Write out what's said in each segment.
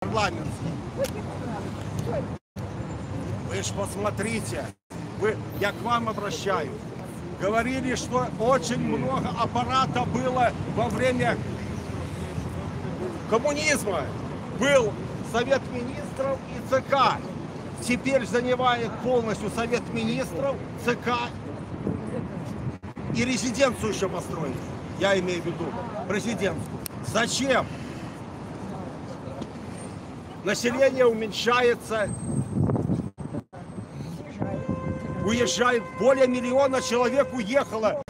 парламентский. Вы ж посмотрите, я к вам обращаюсь. Говорили, что очень много аппарата было во время коммунизма. Был Совет Министров и ЦК. Теперь занимает полностью Совет Министров, ЦК и резиденцию еще построили. Я имею в виду президентскую. Зачем? Население уменьшается. Уезжает. Более миллиона человек уехало.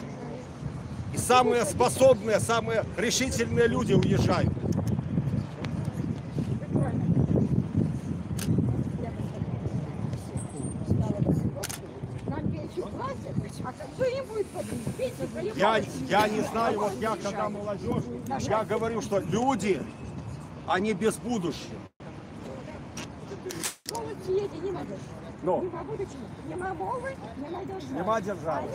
И самые способные, самые решительные люди уезжают. Я не знаю, вот я когда молодежь, я говорю, что люди, они без будущего. Ну, нема держави.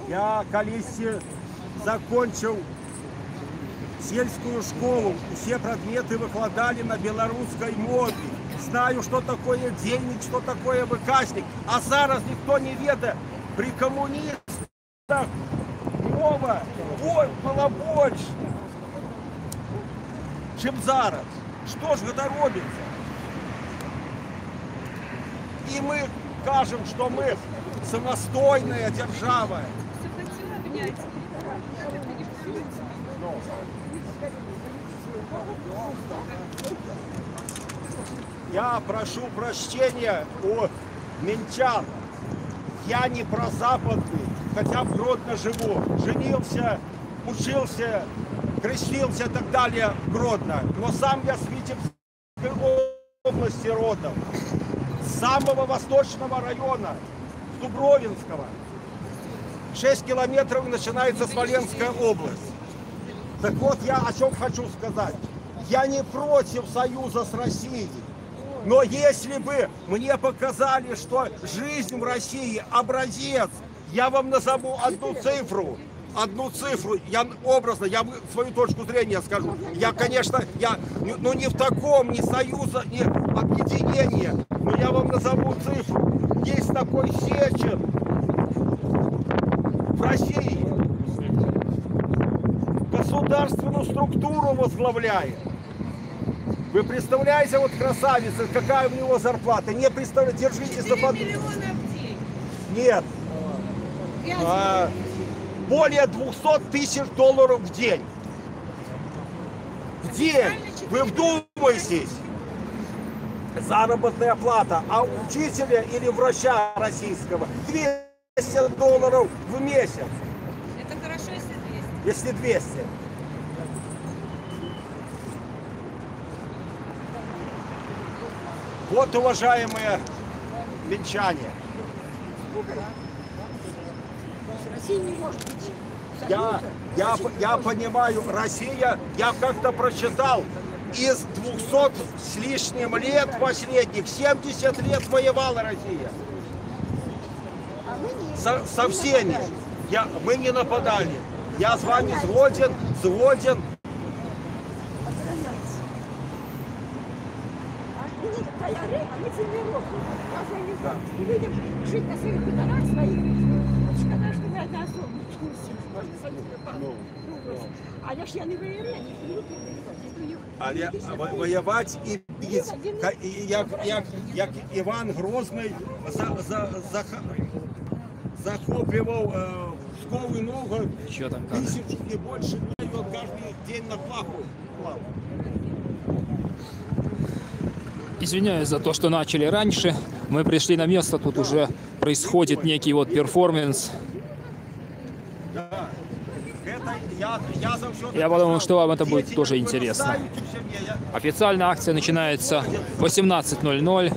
Я колись закончил сельскую школу, все предметы выкладали на белорусской мове. Знаю, что такое дельник, что такое выказник. А зараз никто не ведает. При коммунистах мова было больше, чем зараз. Что ж это робится? И мы кажем, что мы самостойная держава. Я прошу прощения у минчан. Я не про западный, хотя в Гродно живу. Женился, учился, крестился и так далее в Гродно. Но сам я с Витебской области родом. С самого восточного района, Дубровинского. 6 километров начинается Смоленская область. Так вот, я о чем хочу сказать. Я не против союза с Россией. Но если бы мне показали, что жизнь в России образец, я вам назову одну цифру, я образно, я свою точку зрения скажу. Я, конечно, ну не в таком, ни союза, ни объединения, но я вам назову цифру. Есть такой Сечин в России, государственную структуру возглавляет. Вы представляете, вот красавица, какая у него зарплата? Не представляете, держитесь за под... Нет. Более 200 тысяч долларов в день. В день. Вы вдумайтесь. Заработная плата. А учителя или врача российского 200 долларов в месяц. Это хорошо, если 200. Если 200. Вот, уважаемые минчане, я понимаю, Россия, я как-то прочитал, из 200 с лишним лет последних, 70 лет воевала Россия. Со всеми. Мы не нападали. Я с вами сгоден. Людям жить на своих хуторах своих, шкода, что мы одна особа. А я не воюю, але воювати і як Іван Грозний захоплював Псков і Новгород, тисячу і більше днів, він кожен день на плаху плавав. Извиняюсь за то, что начали раньше. Мы пришли на место, тут уже происходит некий вот перформанс. Я подумал, что вам это будет тоже интересно. Официальная акция начинается в 18:00.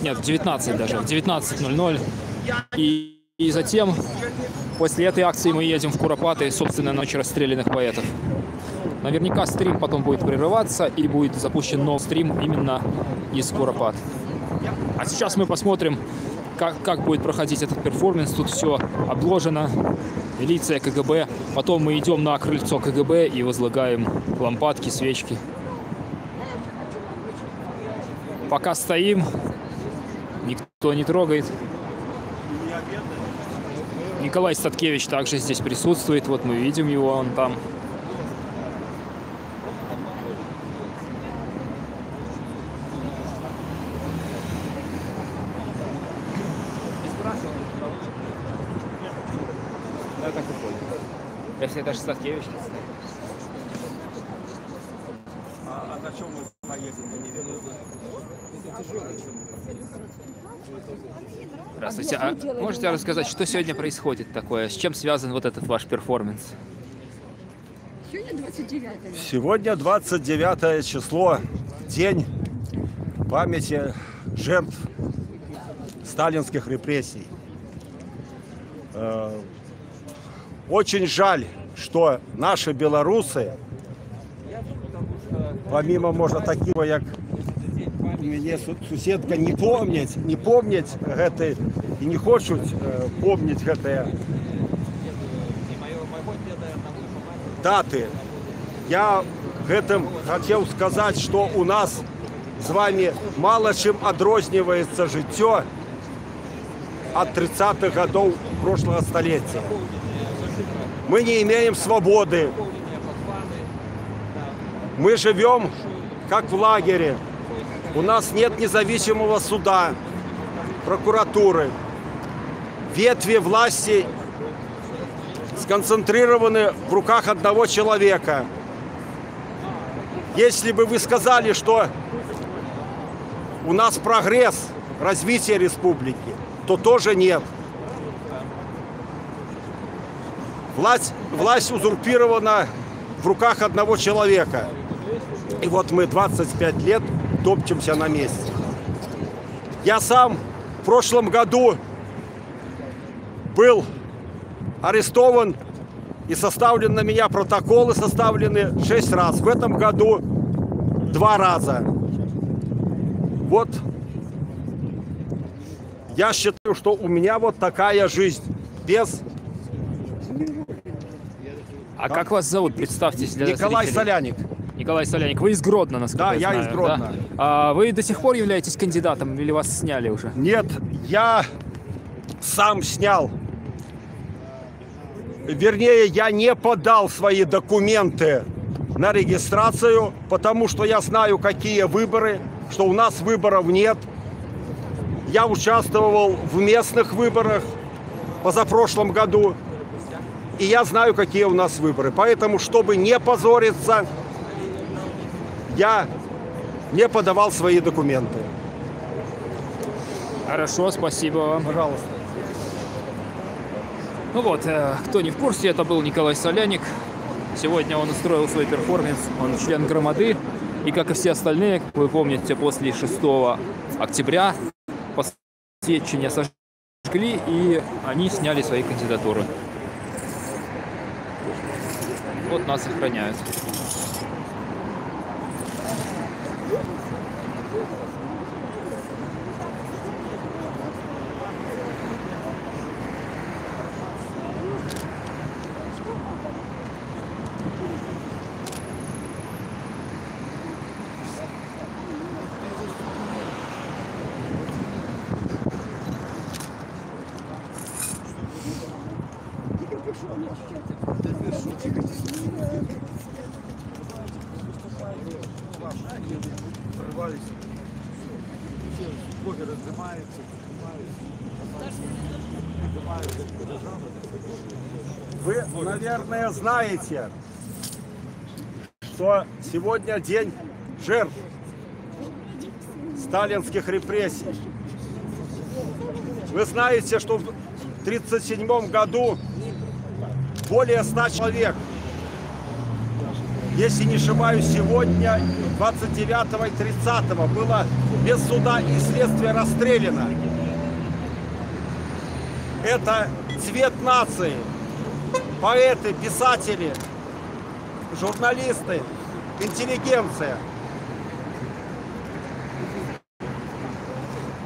Нет, в 19 даже. В 19:00. И затем, после этой акции, мы едем в Куропаты, собственно, ночь расстрелянных поэтов. Наверняка стрим потом будет прерываться и будет запущен новый стрим именно из Куропат. А сейчас мы посмотрим, как будет проходить этот перформанс. Тут все обложено милиция, КГБ. Потом мы идем на крыльцо КГБ и возлагаем лампадки, свечки. Пока стоим, никто не трогает. Николай Статкевич также здесь присутствует. Вот мы видим его, он там. Если даже Статкевич. А на чем мы поехали? Здравствуйте. А можете рассказать, что сегодня происходит такое? С чем связан вот этот ваш перформанс? Сегодня 29 Сегодня 29 число, день памяти жертв сталинских репрессий. Очень жаль, что наши белорусы, помимо, можно, такого, как у меня суседка, не помнить это и не хочут помнить это даты. Я гэтым хотел сказать, что у нас с вами мало чем адрозніваецца жыццё от 30-х годов прошлого столетия. Мы не имеем свободы. Мы живем как в лагере. У нас нет независимого суда, прокуратуры. Ветви власти сконцентрированы в руках одного человека. Если бы вы сказали, что у нас прогресс, развитие республики, то тоже нет. Власть узурпирована в руках одного человека. И вот мы 25 лет топчемся на месте. Я сам в прошлом году был арестован и составлен на меня протоколы, составлены 6 раз. В этом году 2 раза. Вот я считаю, что у меня вот такая жизнь без... А как вас зовут? Представьтесь для Николай зрителей. Соляник. Николай Соляник. Вы из Гродно, насколько Да, я знаю. я из Гродно. Да? А вы до сих пор являетесь кандидатом или вас сняли уже? Нет, я сам снял. Вернее, я не подал свои документы на регистрацию, потому что я знаю, какие выборы, что у нас выборов нет. Я участвовал в местных выборах позапрошлом году, и я знаю, какие у нас выборы. Поэтому, чтобы не позориться, я не подавал свои документы. Хорошо, спасибо вам. Пожалуйста. Ну вот, кто не в курсе, это был Николай Соляник. Сегодня он устроил свой перформанс, он член громады. И как и все остальные, как вы помните, после 6 октября посвящение сожгли, и они сняли свои кандидатуры. Вот нас охраняют. Вы, наверное, знаете, что сегодня день жертв сталинских репрессий. Вы знаете, что в 1937 году более 100 человек, если не ошибаюсь, сегодня 29 и 30 было без суда и следствия расстреляно. Это цвет нации. Поэты, писатели, журналисты, интеллигенция.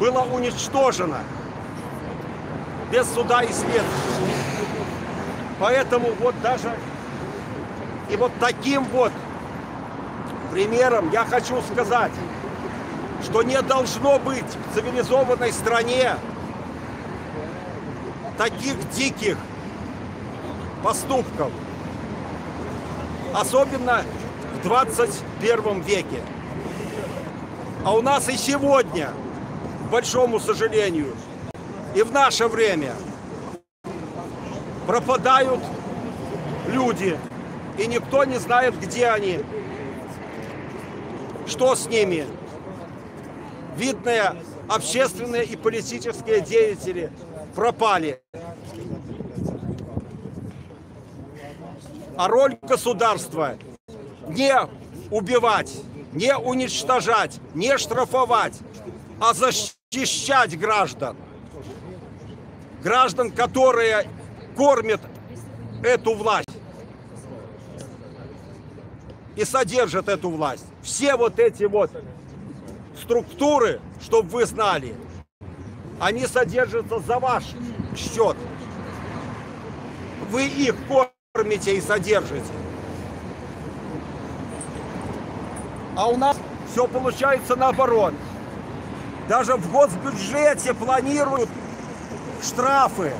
Было уничтожено без суда и следствия. Поэтому вот даже и вот таким вот примером я хочу сказать, что не должно быть в цивилизованной стране таких диких поступков, особенно в 21 веке. А у нас и сегодня, к большому сожалению, и в наше время пропадают люди, и никто не знает, где они, что с ними. Видные общественные и политические деятели пропали. А роль государства не убивать, не уничтожать, не штрафовать, а защищать граждан. Граждан, которые кормят эту власть и содержат эту власть. Все вот эти вот структуры, чтобы вы знали, они содержатся за ваш счет. Вы их кормите и содержите. А у нас все получается наоборот. Даже в госбюджете планируют штрафы.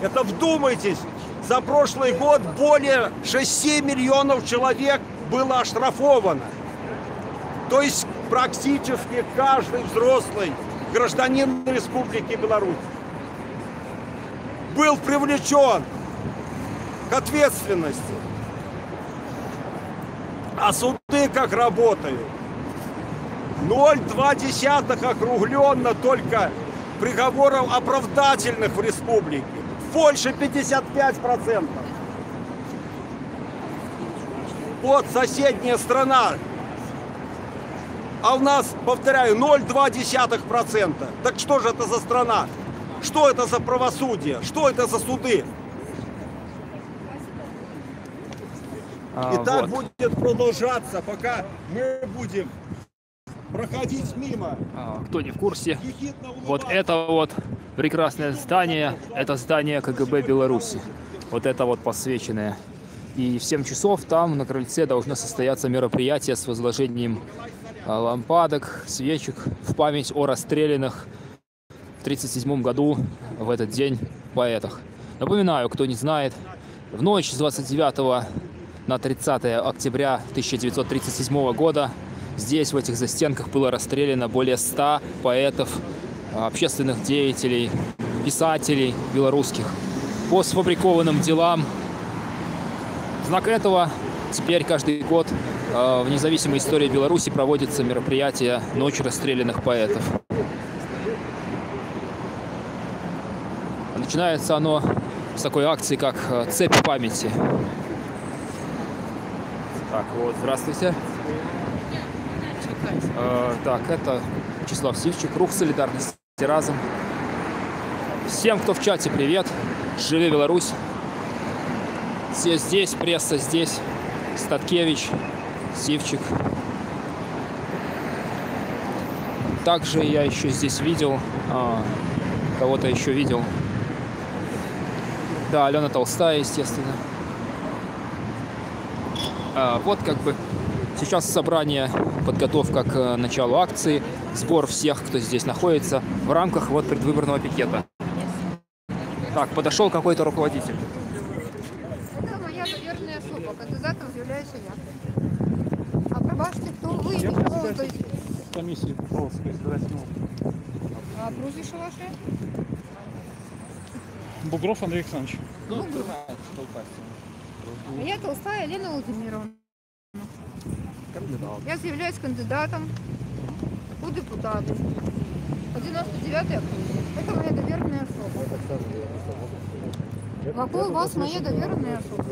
Это вдумайтесь, за прошлый год более 6 миллионов человек было оштрафовано. То есть практически каждый взрослый гражданин Республики Беларусь был привлечен к ответственности. А суды как работают? 0,2 округленно только приговоров оправдательных в республике. В Польше 55%. Вот соседняя страна. А у нас, повторяю, 0,2%. Так что же это за страна? Что это за правосудие? Что это за суды? И так Вот. будет продолжаться, пока мы будем проходить мимо. Кто не в курсе, ехидно улыбаться. вот это вот прекрасное здание, это здание КГБ Беларуси. Вот это вот подсвеченное. И в 7 часов там на крыльце должно состояться мероприятие с возложением лампадок, свечек в память о расстрелянных в 1937 году в этот день поэтах. Напоминаю, кто не знает, в ночь с 29 на 30 октября 1937 года здесь, в этих застенках, было расстреляно более 100 поэтов, общественных деятелей, писателей белорусских по сфабрикованным делам. В знак этого теперь каждый год в независимой истории Беларуси проводится мероприятие «Ночь расстрелянных поэтов». Начинается оно с такой акции, как «Цепь памяти». Так, вот, здравствуйте. Так, это Вячеслав Сивчик, Рух солидарности разом. Всем, кто в чате, привет. Живи Беларусь. Все здесь, пресса здесь. Статкевич, Сивчик. Также я еще здесь видел, кого-то еще видел. Да, Алена Толстая, естественно. Вот как бы сейчас собрание, подготовка к началу акции, сбор всех, кто здесь находится в рамках вот предвыборного пикета. Так, подошел какой-то руководитель. Это моя доверенная особа, кандидатом являюсь я. А пробачте, кто вы? То есть... Комиссии Покровской избирательного. А прозвище ваше? Бугров Андрей Александрович. А я Толстая Елена Владимировна. Я являюсь кандидатом у депутаты по 99-й округе. Это моя доверенная особа. Какой у вас моя доверенная особа?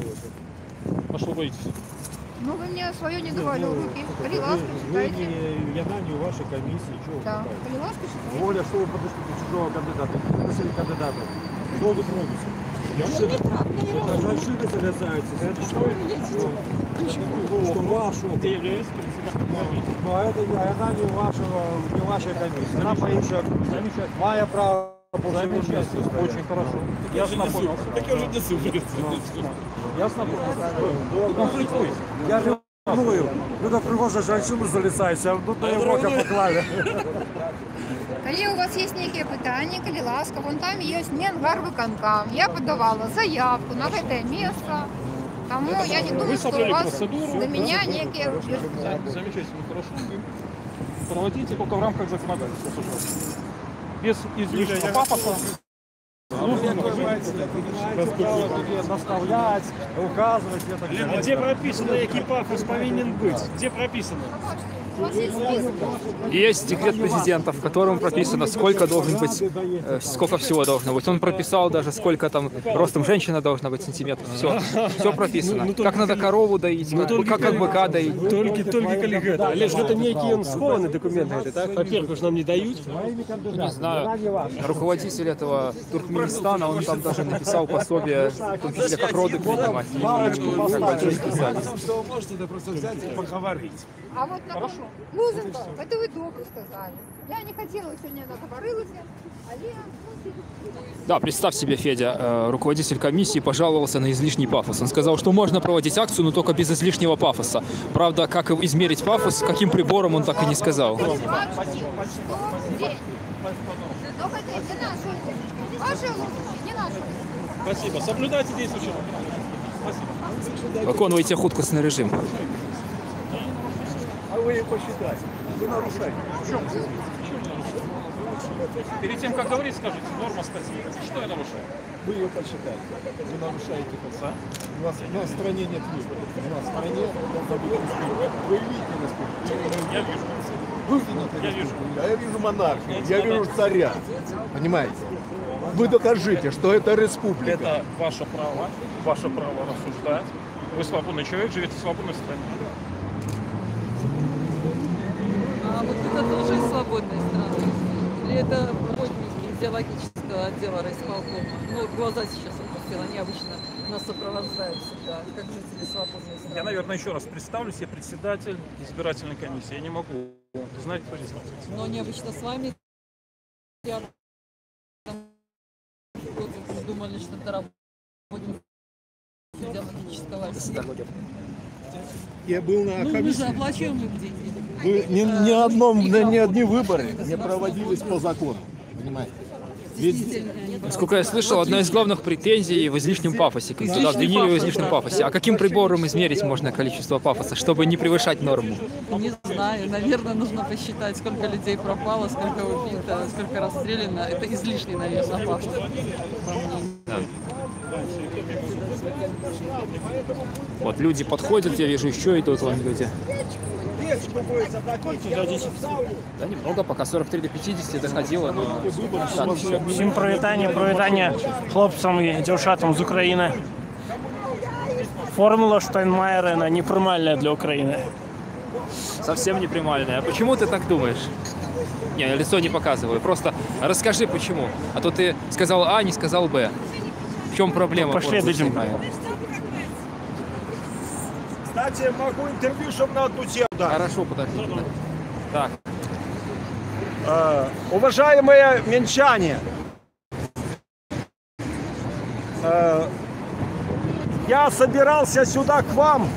А что боитесь? Ну, вы мне свое не давали в руки. Перелазку читайте. Я знаю вашей комиссии. Чего вы Да, читаете? перелазку читайте. Воля, что вы подошли до чужого кандидата. Пригласили кандидата. Что вы трогаете? Это ошибка касается. Это что? Что вашу? Ты являешься председателем. Ну, а это не вашего, не вашей комиссии. Она поищет. Мое право Замечательно, очень хорошо. Ясно понял. Так я уже несу. Ясно понял. Конфликтуй. Я ревную. Ну, например, за женщину залицаешься, ну, то его поклали. Коли у вас есть некие питания, коли ласка, вон там есть Менгарвыконкам. Я подавала заявку на это место. Тому я не думаю, что у вас до меня некие убеждения. Замечательно, хорошо. Проводите только в рамках законодательства, пожалуйста. Без излишнего пафоса. Наставлять, указывать. А где прописано, який пафос повинен быть? Где прописано? У вас есть список? Есть декрет президента, в котором прописано, сколько должен быть, сколько всего должно быть. Он прописал даже, сколько там ростом женщина должна быть сантиметров. Все прописано. Как надо корову доить, как быка доить. Только коли гэта. Але ж гэта нейкія сховані документы, гэта, так? Во-первых, нам не дают. Не знаю, руководитель этого Туркменистана, он там даже написал пособие, в том числе, как роды принимать. Что вы можете, это просто взять и поговорить. А вот на Лузенко, это вы добре сказали. Я не хотела сегодня наговорилась, але... Да, представь себе, Федя, руководитель комиссии пожаловался на излишний пафос. Он сказал, что можно проводить акцию, но только без излишнего пафоса. Правда, как измерить пафос, каким прибором, он так и не сказал. Что день? Только это не наши. Ваши лозунги, не наши. Спасибо. Соблюдайте действующий. Виконуйте хуткосний режим. А вы ее посчитайте. Вы нарушаете. Перед тем, как говорить, скажите, норма статьи. Что я нарушаю? Вы ее почитайте. Вы нарушаете конца. У нас в стране нет выборов. У нас в стране должна быть республика. Вы видите республику? Я вижу. Вы видите республику. А я вижу монархию. Я вижу царя. Понимаете? Вы докажите, что это республика. Это ваше право рассуждать. Вы свободный человек, живете в свободной стране. А вот это тоже из свободной страны? Или это работники идеологического отдела райисполкома? Ну, глаза сейчас опустила, они обычно нас сопровождают всегда, как жители свободной страны. Я, наверное, еще раз представлюсь, я председатель избирательной комиссии. Я не могу знать, кто здесь находится. Но необычно с вами рядом думали, что это работник идеологического отдела. Я был на Ну, мы комиссии. же оплачиваем их деньги. Ни одни выборы не проводились по закону. Понимаете? Насколько я слышал, одна из главных претензий в излишнем пафосе. Туда обвинили в излишнем пафосе. А каким прибором измерить можно количество пафоса, чтобы не превышать норму? Не знаю, наверное, нужно посчитать, сколько людей пропало, сколько убито, сколько расстреляно. Это излишний, наверное, пафос. Вот люди подходят, я вижу, еще идут вон люди. Да немного, пока 43 до 50 доходило, но... Так, еще. Всім привітання хлопцям і дівчатам з України. Формула Штайнмайера неприймальна для України. Совсем непрямальная. А почему ты так думаешь? Не, я лицо не показываю. Просто расскажи, почему. А то ты сказал А, не сказал Б. В чем проблема? Пошли дадим. Кстати, могу интервью, чтобы на одну тему дать. Хорошо, подожди. Так. Уважаемые минчане, я собирался сюда к вам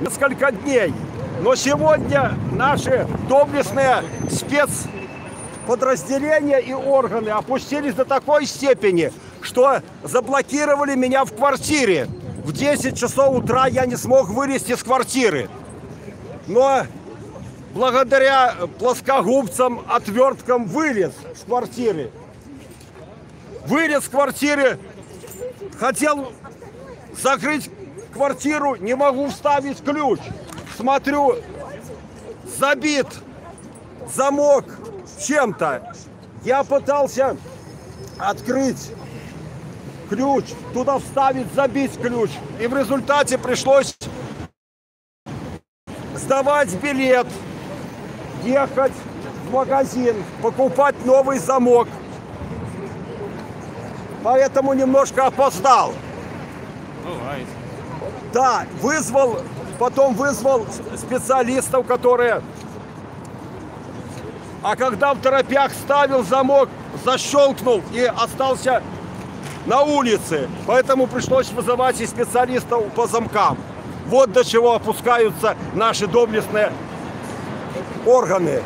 несколько дней, но сегодня наши доблестные спецподразделения и органы опустились до такой степени, что заблокировали меня в квартире. В 10 часов утра я не смог вылезти из квартиры. Но благодаря плоскогубцам, отверткам вылез с квартиры. Вылез с квартиры, хотел закрыть квартиру, не могу вставить ключ. Смотрю, забит замок чем-то. Я пытался открыть ключ, туда вставить, забить ключ. И в результате пришлось сдавать билет, ехать в магазин, покупать новый замок. Поэтому немножко опоздал. Бывает. Да, потом вызвал специалистов, которые А когда в торопях ставил замок, защелкнул и остался на улице. Поэтому пришлось вызывать и специалистов по замкам. Вот до чего опускаются наши доблестные органы.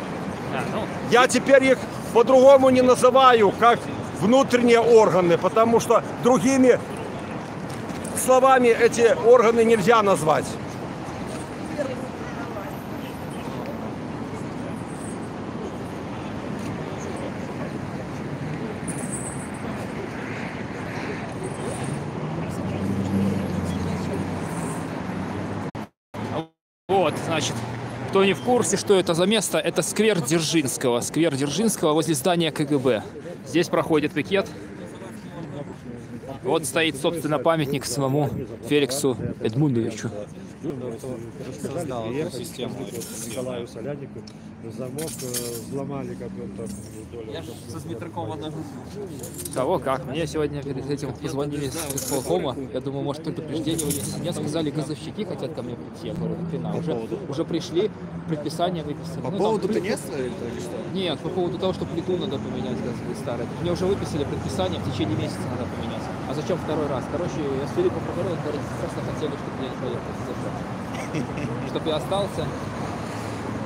Я теперь их по-другому не называю, как внутренние органы, потому что другими словами эти органы нельзя назвать. Вот, значит, кто не в курсе, что это за место, это сквер Дзержинского. Сквер Дзержинского возле здания КГБ. Здесь проходит пикет. Вот стоит, собственно, памятник самому Феликсу Эдмундовичу. Создал эту систему. Николаю Соляднику замок взломали, как он там. Я же со Дмитракова нажу. Кого как? Мне сегодня перед этим позвонили с исполкома. Я думаю, может, предупреждение вынесли. Мне сказали, газовщики хотят ко мне прийти. Я говорю, хрена, уже пришли, предписание выписали. По поводу Донецка или что? Нет, по поводу того, что плиту надо поменять газовые старые. Мне уже выписали предписание, в течение месяца надо поменять. А зачем второй раз? Короче, я с Филиппом поговорил, он говорит, просто хотели, чтобы я не поехал. Чтобы я остался.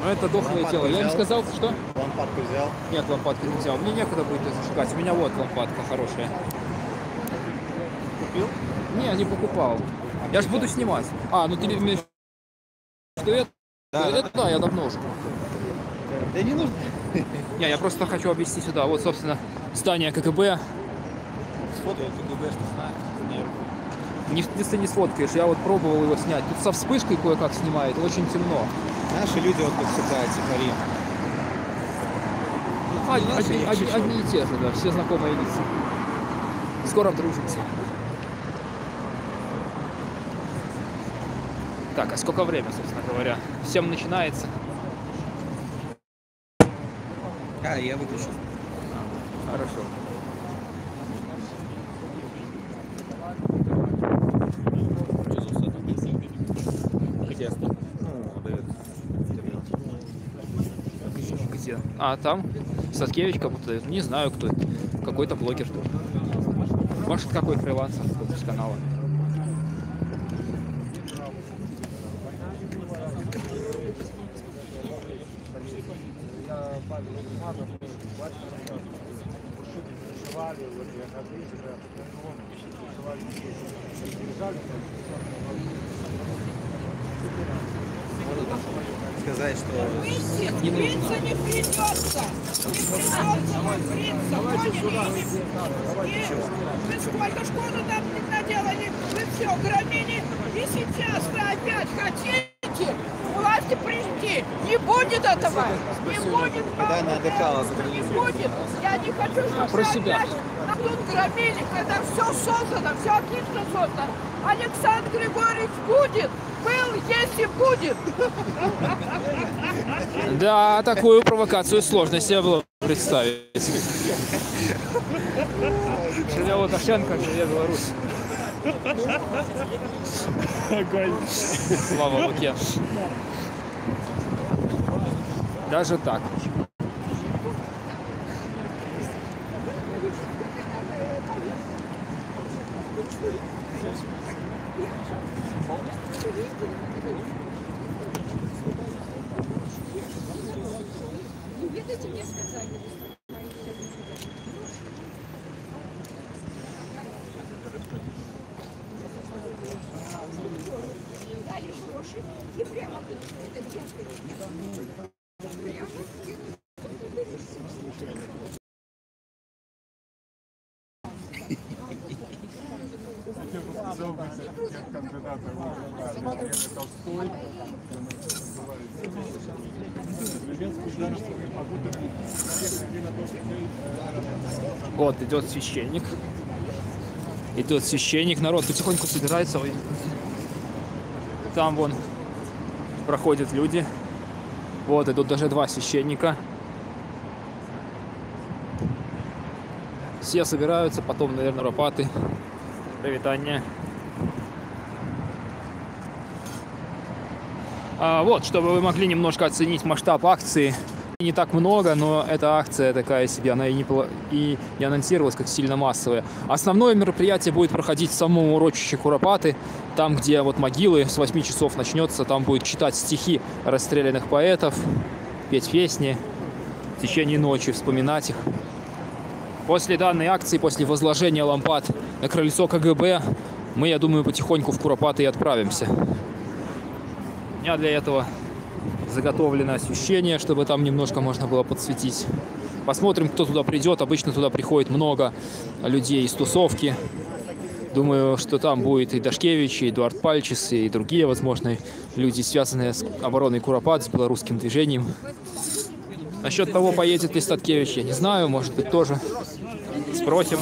Но это дохлое тело. Я им сказал, что... Лампадку взял? Нет, лампадку не взял. Мне некуда будет ее зажигать. У меня вот лампадка хорошая. Купил? Не, не покупал. Я же буду снимать. А, ну ты имеешь в виду это? Да. Это да, я давно уже. Да не нужно. Не, я просто хочу обвести сюда. Вот, собственно, здание КГБ. Сфоткал КГБ, что знаю. Если не сфоткаешь, я вот пробовал его снять. Тут со вспышкой кое-как снимает, очень темно. Наши люди вот как всегда, тихари. Одни и те же, да, все знакомые лица. Скоро дружимся. Так, а сколько время, собственно говоря? 7 начинается. А, я выключил. Хорошо. Где? Где? А, там Саткевич кому-то дает. Не знаю, кто это. Какой-то блогер. Может, какой фрилансер с канала. Сказать, что... Не бриться не придется! Не придется бриться! Поняли? Вы сколько школы нам наделали, вы все громили, и сейчас вы опять хотите власти прийти. Не будет этого! Не будет! Когда она отдыхала за Не границей. будет! Я не хочу, чтобы Про себя. нам тут громили, когда все создано, все отлично создано. Александр Григорьевич будет! Был, есть и будет! Да, такую провокацию сложно себе было представить. Я Лукашенко, я Беларусь. Слава Луке. Даже так. Видите, мне сказали. Дали гроши и прямо это детское. Вот идет священник. Идет священник. Народ потихоньку собирается. Там вон проходят люди. Вот идут даже два священника. Все собираются, потом, наверное, лопаты. Привитание. Вот, чтобы вы могли немножко оценить масштаб акции. Не так много, но эта акция такая себе, она и не анонсировалась как сильно массовая. Основное мероприятие будет проходить в самом урочище Куропаты, там, где вот могилы с 8 часов начнется, там будет читать стихи расстрелянных поэтов, петь песни, в течение ночи вспоминать их. После данной акции, после возложения лампад на крыльцо КГБ, мы, я думаю, потихоньку в Куропаты и отправимся. У меня для этого заготовлено освещение, чтобы там немножко можно было подсветить. Посмотрим, кто туда придет. Обычно туда приходит много людей из тусовки. Думаю, что там будет и Дашкевич, и Эдуард Пальчис, и другие, возможно, люди, связанные с обороной Куропат, с белорусским движением. Насчет того, поедет ли Статкевич, я не знаю, может быть, тоже спросим.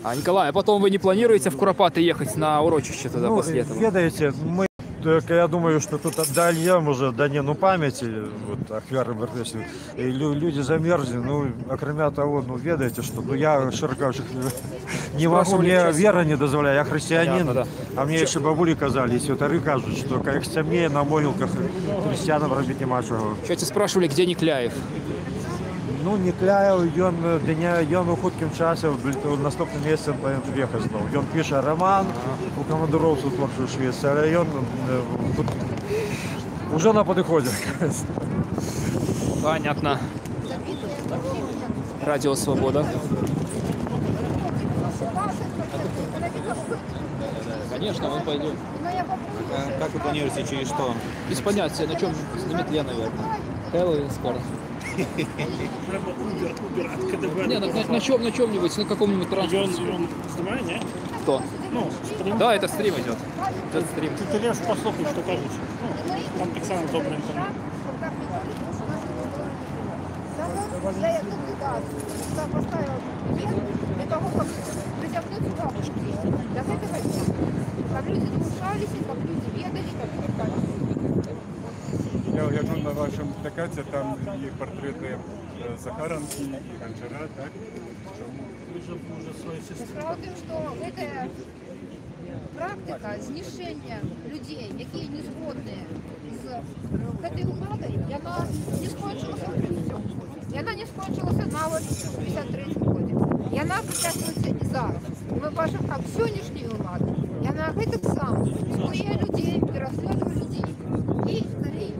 А, Николай, а потом вы не планируете в Куропаты ехать на урочище туда после этого? Ведаете, мы, я думаю, что тут отдальем уже данину памяти, вот, ахвяры Бертесів, и люди замерзли, ну, окромя того, ну, ведаете, что, ну, я широко не могу, мне вера не дозволяет, я христианин, понятно, да. А мне еще бабули казали, и святары кажут, что как семье на могилках христианам робить нема чего. Что тебя спрашивали, где Никляев? Ну, Никляев, ён у хуткім часе, у наступному місці приїхав знову. Він пише роман, у командировцю творчу Швеції, але він уже на підході. Понятно. Радио Свобода. Конечно, он пойдет. Как вы планируете, через что? Без понятия, на чем снимет Лена, наверное. Хэллоуин скоро. Не, на чем-нибудь, на каком-нибудь транспорте. Он снимает, не? Кто? Ну, стрим. Да, это стрим идет. Это стрим. Ты лишь послушай, что кажется. Ну, там так само добрый интернет. Я эту сюда поставила для того, как притянуть бабушки. Для этого дня. Как люди душались, как люди ведали, как Я гляжу на вашому плакаті, там є портрети Захаранки і Гончара, так? Справа в тим, що це практика знішення людей, які не згодні з цією владою, вона не скончилася в Крыму. Вона не скончилася навіть в 53-му році. Вона притягується і зараз. Ми бачимо, як сьогоднішньої влади, вона так само цькує людей, переслідує людей. І скоріше.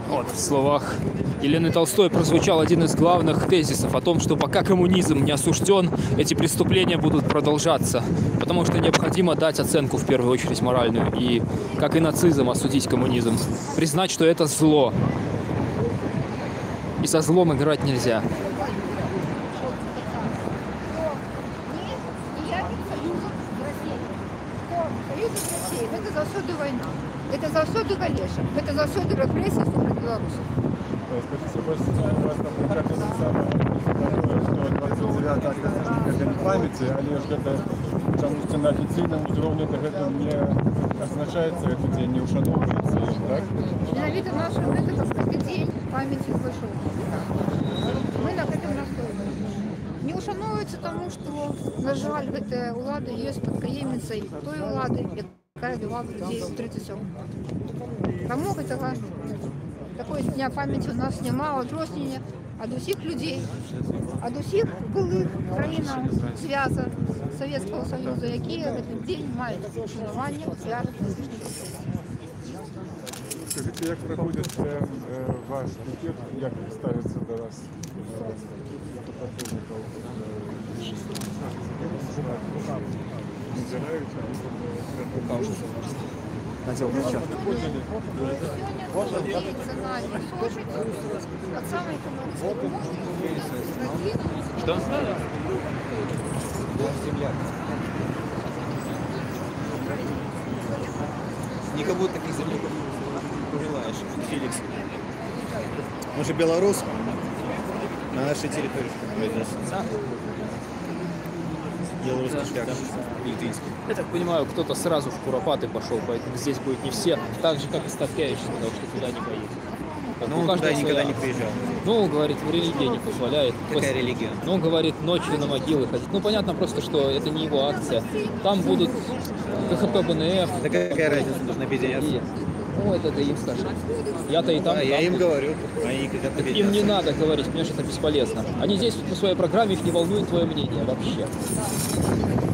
Вот, в словах Елены Толстой прозвучал один из главных тезисов о том, что пока коммунизм не осужден, эти преступления будут продолжаться, потому что необходимо дать оценку, в первую очередь, моральную, и, как и нацизм, осудить коммунизм, признать, что это зло, и со злом играть нельзя. Это засуды война, это засуды Галеша, это засуды репрессий супер Беларуси. Скажите, у вас там прокатится самое, что 29 День памяти, але ж гэта чамусьці на афіцыйным узроўні гэта не адзначаецца гэты дзень, не ушаноўваецца, так? Менавіта наша мэта, каб дзень памяці зайшоў. Мы на гэтым настойваем. Не ушаноўваецца таму, што, на жаль, гэтая ўлада ёсць падкаемніцай той улады, якая бівала людзей у 37. Таму гэтага такой дня памяці у нас няма, адрознення ад усіх людзей, ад усіх былых краінаў звяза Савецкага Саюза, якія гэты дзень маюць ушанаванне ў звязах. Скажите, як проходит ваш пикет, як ставится до вас противников? Надел перчатку. Что? Никому таких земляков не желаешь, Феликс. Он же белорус, на нашей территории произносится. белорусский шлях, литвинский. Я так понимаю, кто-то сразу в Куропаты пошел, поэтому здесь будет не все. Так же, как и Ставкевич, потому что туда не поедет. Ну, он туда никогда не приезжал. Ну, говорит, религия не позволяет. Какая религия? Ну, говорит, ночью на могилы ходить. Ну, понятно просто, что это не его акция. Там будут КХП, БНФ. Да какая разница, нужно объединяться. Ну, это ты им скажи. Я-то и там, да, и я там. им говорю, они как это им не надо говорить, понимаешь, это бесполезно. Они здесь по своей программе, их не волнует твое мнение вообще.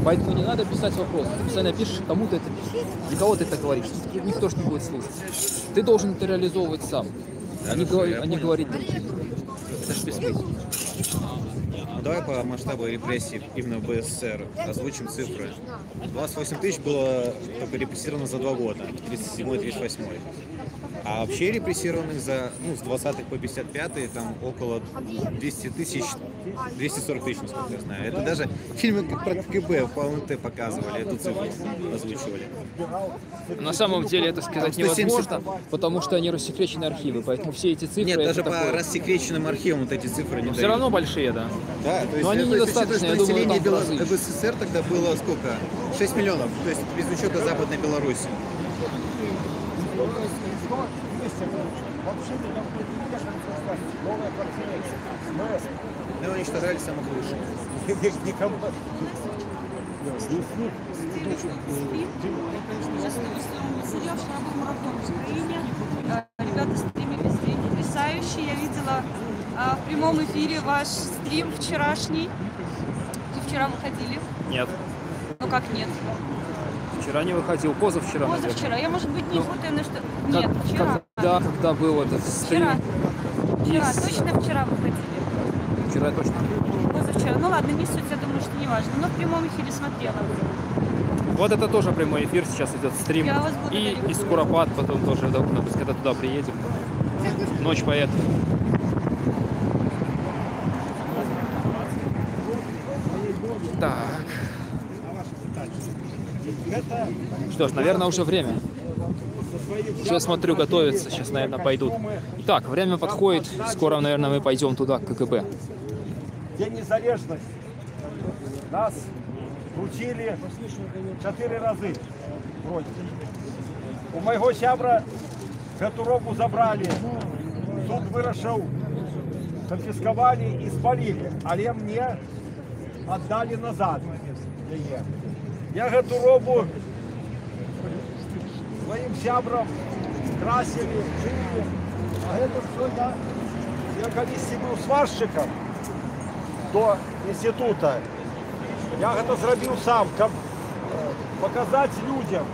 Поэтому не надо писать вопросы. Ты постоянно пишешь, кому-то это пишешь. Для кого ты это говоришь? Никто ж не будет слушать. Ты должен это реализовывать сам. Они говорят, это же бессмысленно. Ну, давай по масштабу репрессий именно в БССР озвучим цифры. 28 тысяч было только репрессировано за 2 года, 37-38. А вообще репрессированных за, ну, с 20-х по 55-е там около 200 тысяч, 240 тысяч, насколько я знаю. Это даже фильмы про КГБ по ОНТ показывали, эту цифру озвучивали. На самом деле это сказать невозможно, потому что они рассекречены архивы, поэтому все эти цифры... Нет, даже по такое... рассекреченным архивам вот эти цифры не дают. Все равно большие, да. Да, то есть, но они недостаточно, я думаю, там в разы. БССР тогда было сколько? 6 миллионов, то есть без учета Западной Беларуси. Но они считали самых лучших. Ребята стримили стрим потрясающий. Я видела в прямом эфире ваш стрим вчерашний. Вы вчера выходили? Нет. Ну как нет? Вчера не выходил, позавчера. Позавчера. Я, может быть, не путаю, но что... Нет, вчера. Когда был этот стрим? Вчера, точно вчера выходили. Вчера точно. Позавчера. Ну ладно, не суть, я думаю, что не важно. Но в прямом эфире смотрела. Вот это тоже прямой эфир, сейчас идет стрим. Я вас И из Куропат потом тоже, когда туда приедем. Ночь поэтов. Так. Что ж, наверное, уже время. Уже смотрю, готовится. Сейчас, наверное, пойдут. Итак, время подходит. Скоро, наверное, мы пойдем туда, к КГБ. День незалежности. Нас крутили 4 разы. Вроде. У моего сябра эту робу забрали. Суд вырашил, конфисковали и спалили. Але мне отдали назад. Я эту робу своим сябрам красили, жили. А это все я колись был сварщиком до института. Я это зробив сам, как показать людям,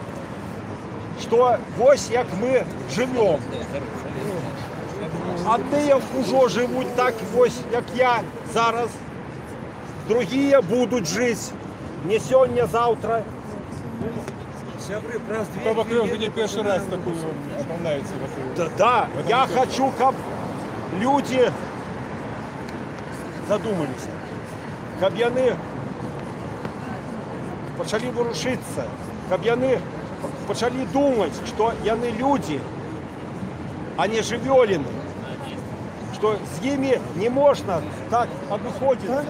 что ось як мы живем. Одни уже живут так ось, як я зараз. Другие будут жить не сегодня, завтра. Вы уже не первый раз такую ополняете. Да, я хочу, как люди задумались, каб яны пачалі вырушыцца, каб яны пачалі думаць, што яны люди, а не жывёліны, што з імі не можна так абыходзіцца.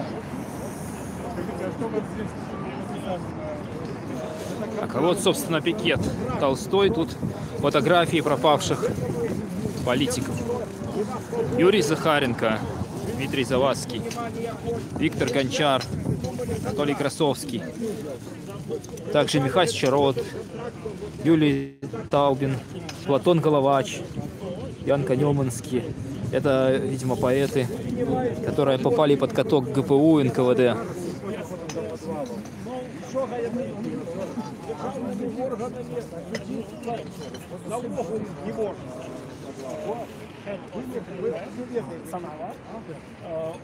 Так, а вот, собственно, пикет Толстой. Тут фотографии пропавших политиков. Юрий Захаренко, Дмитрий Завадский, Виктор Гончар, Анатолий Красовский, также Михаил Чарот, Юлий Таубин, Платон Головач, Ян Канеманский. Это, видимо, поэты, которые попали под каток ГПУ, НКВД.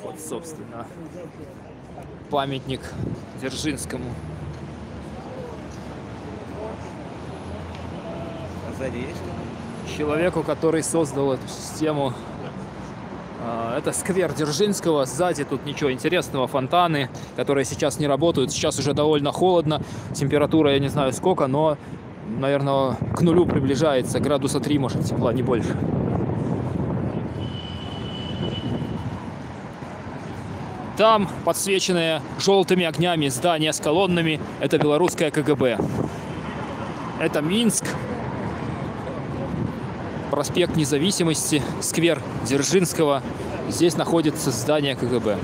Вот, собственно, памятник Дзержинскому. Сзади есть? Человеку, который создал эту систему. Это сквер Дзержинского. Сзади тут ничего интересного. Фонтаны, которые сейчас не работают. Сейчас уже довольно холодно. Температура, я не знаю сколько, но, наверное, к нулю приближается. Градуса 3, может, тепла, не больше. Там подсвеченные желтыми огнями здания с колоннами. Это белорусское КГБ. Это Минск. Проспект Независимости, сквер Дзержинского. Здесь находится здание КГБ.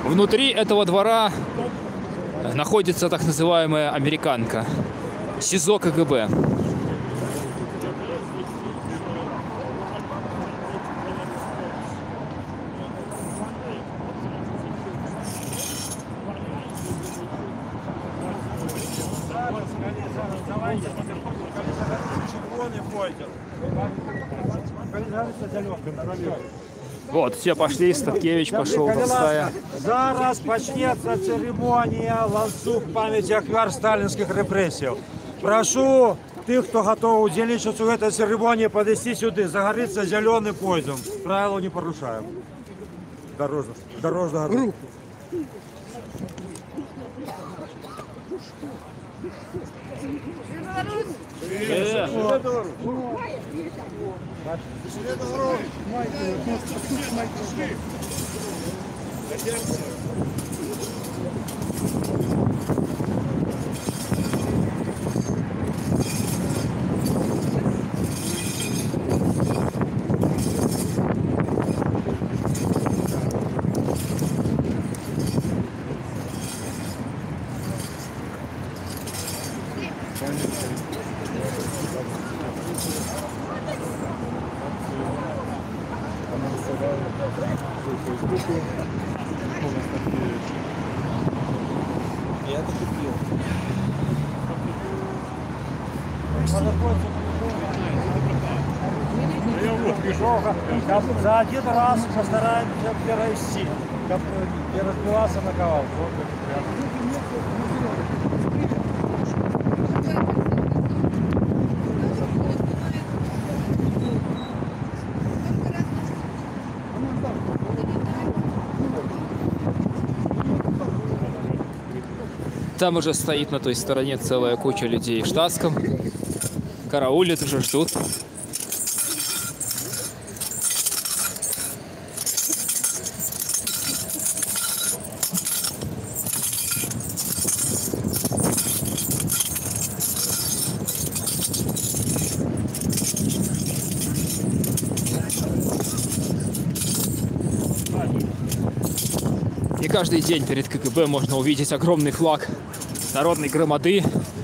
Внутри этого двора находится так называемая американка. СИЗО КГБ. Вот, все пошли, Статкевич пошел, Толстая. Зараз почнется церемония ланцуг памяти ахвяр сталинских репрессий. Прошу тех, кто готов удзельнічаць в этой церемонии, подойти сюда. Загорится зеленый пойдем. Правила не порушаем. Дорожного руку. Я это купил. За один раз постараемся перевести, не разбиваться на кавал. Там уже стоит на той стороне целая куча людей в штатском. Караулят, уже ждут. И каждый день перед КГБ можно увидеть огромный флаг народной громады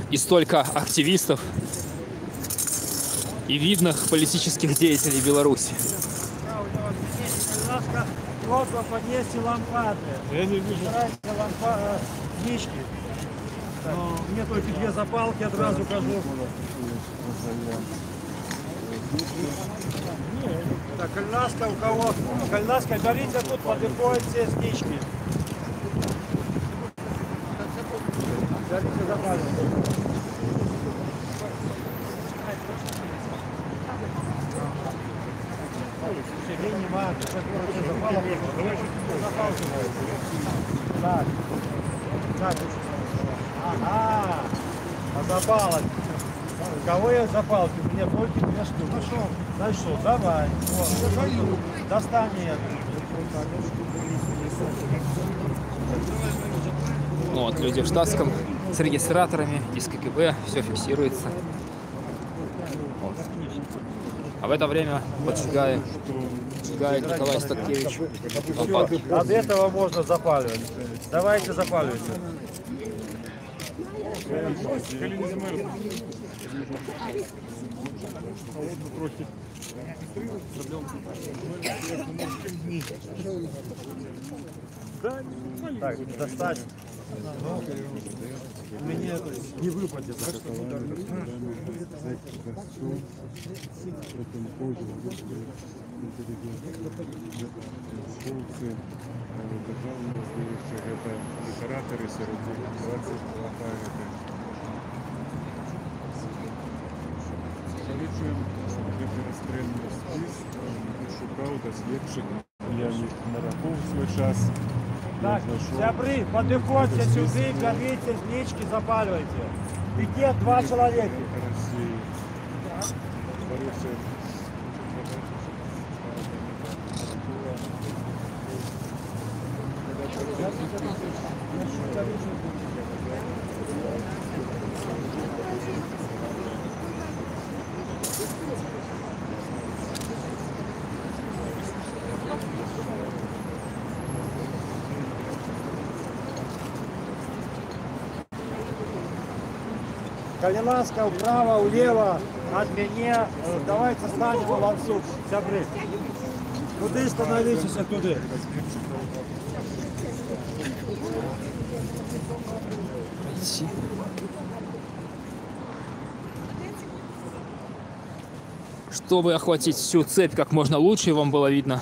и столько активистов и видных политических деятелей Беларуси. Просьба поднести лампады. Я не вижу. Книжки. Мне только две запалки, одразу кажу. Так, кальнаска у кого? Кальнаска, берите тут, подыходят все снички. Берите запалки. Так. Так. Ага. А запалок. У кого есть запалки? У меня только две штуки. Нашел. Нашел. Давай. Вот. Достань ее. Вот, люди в штатском с регистраторами из КГБ, все фиксируется. Вот. А в это время поджигает Николай Статкевич лампадки. От этого можно запаливать. Давайте запаливайте. Так, достать. Мне не выпадет. Літератори серед 20 лапаєте. Залічуємо референстренний спис, шукав дослідчик. Я їх нарахував свій час. Так, сябры, подыходите сюда, берите снички, запаливайте. Пикет 2 человека. Калиновская вправо, влево, от меня. Давайте станем лансук, сябры. Туды становитесь, туды. Чтобы охватить всю цепь как можно лучше, и вам было видно,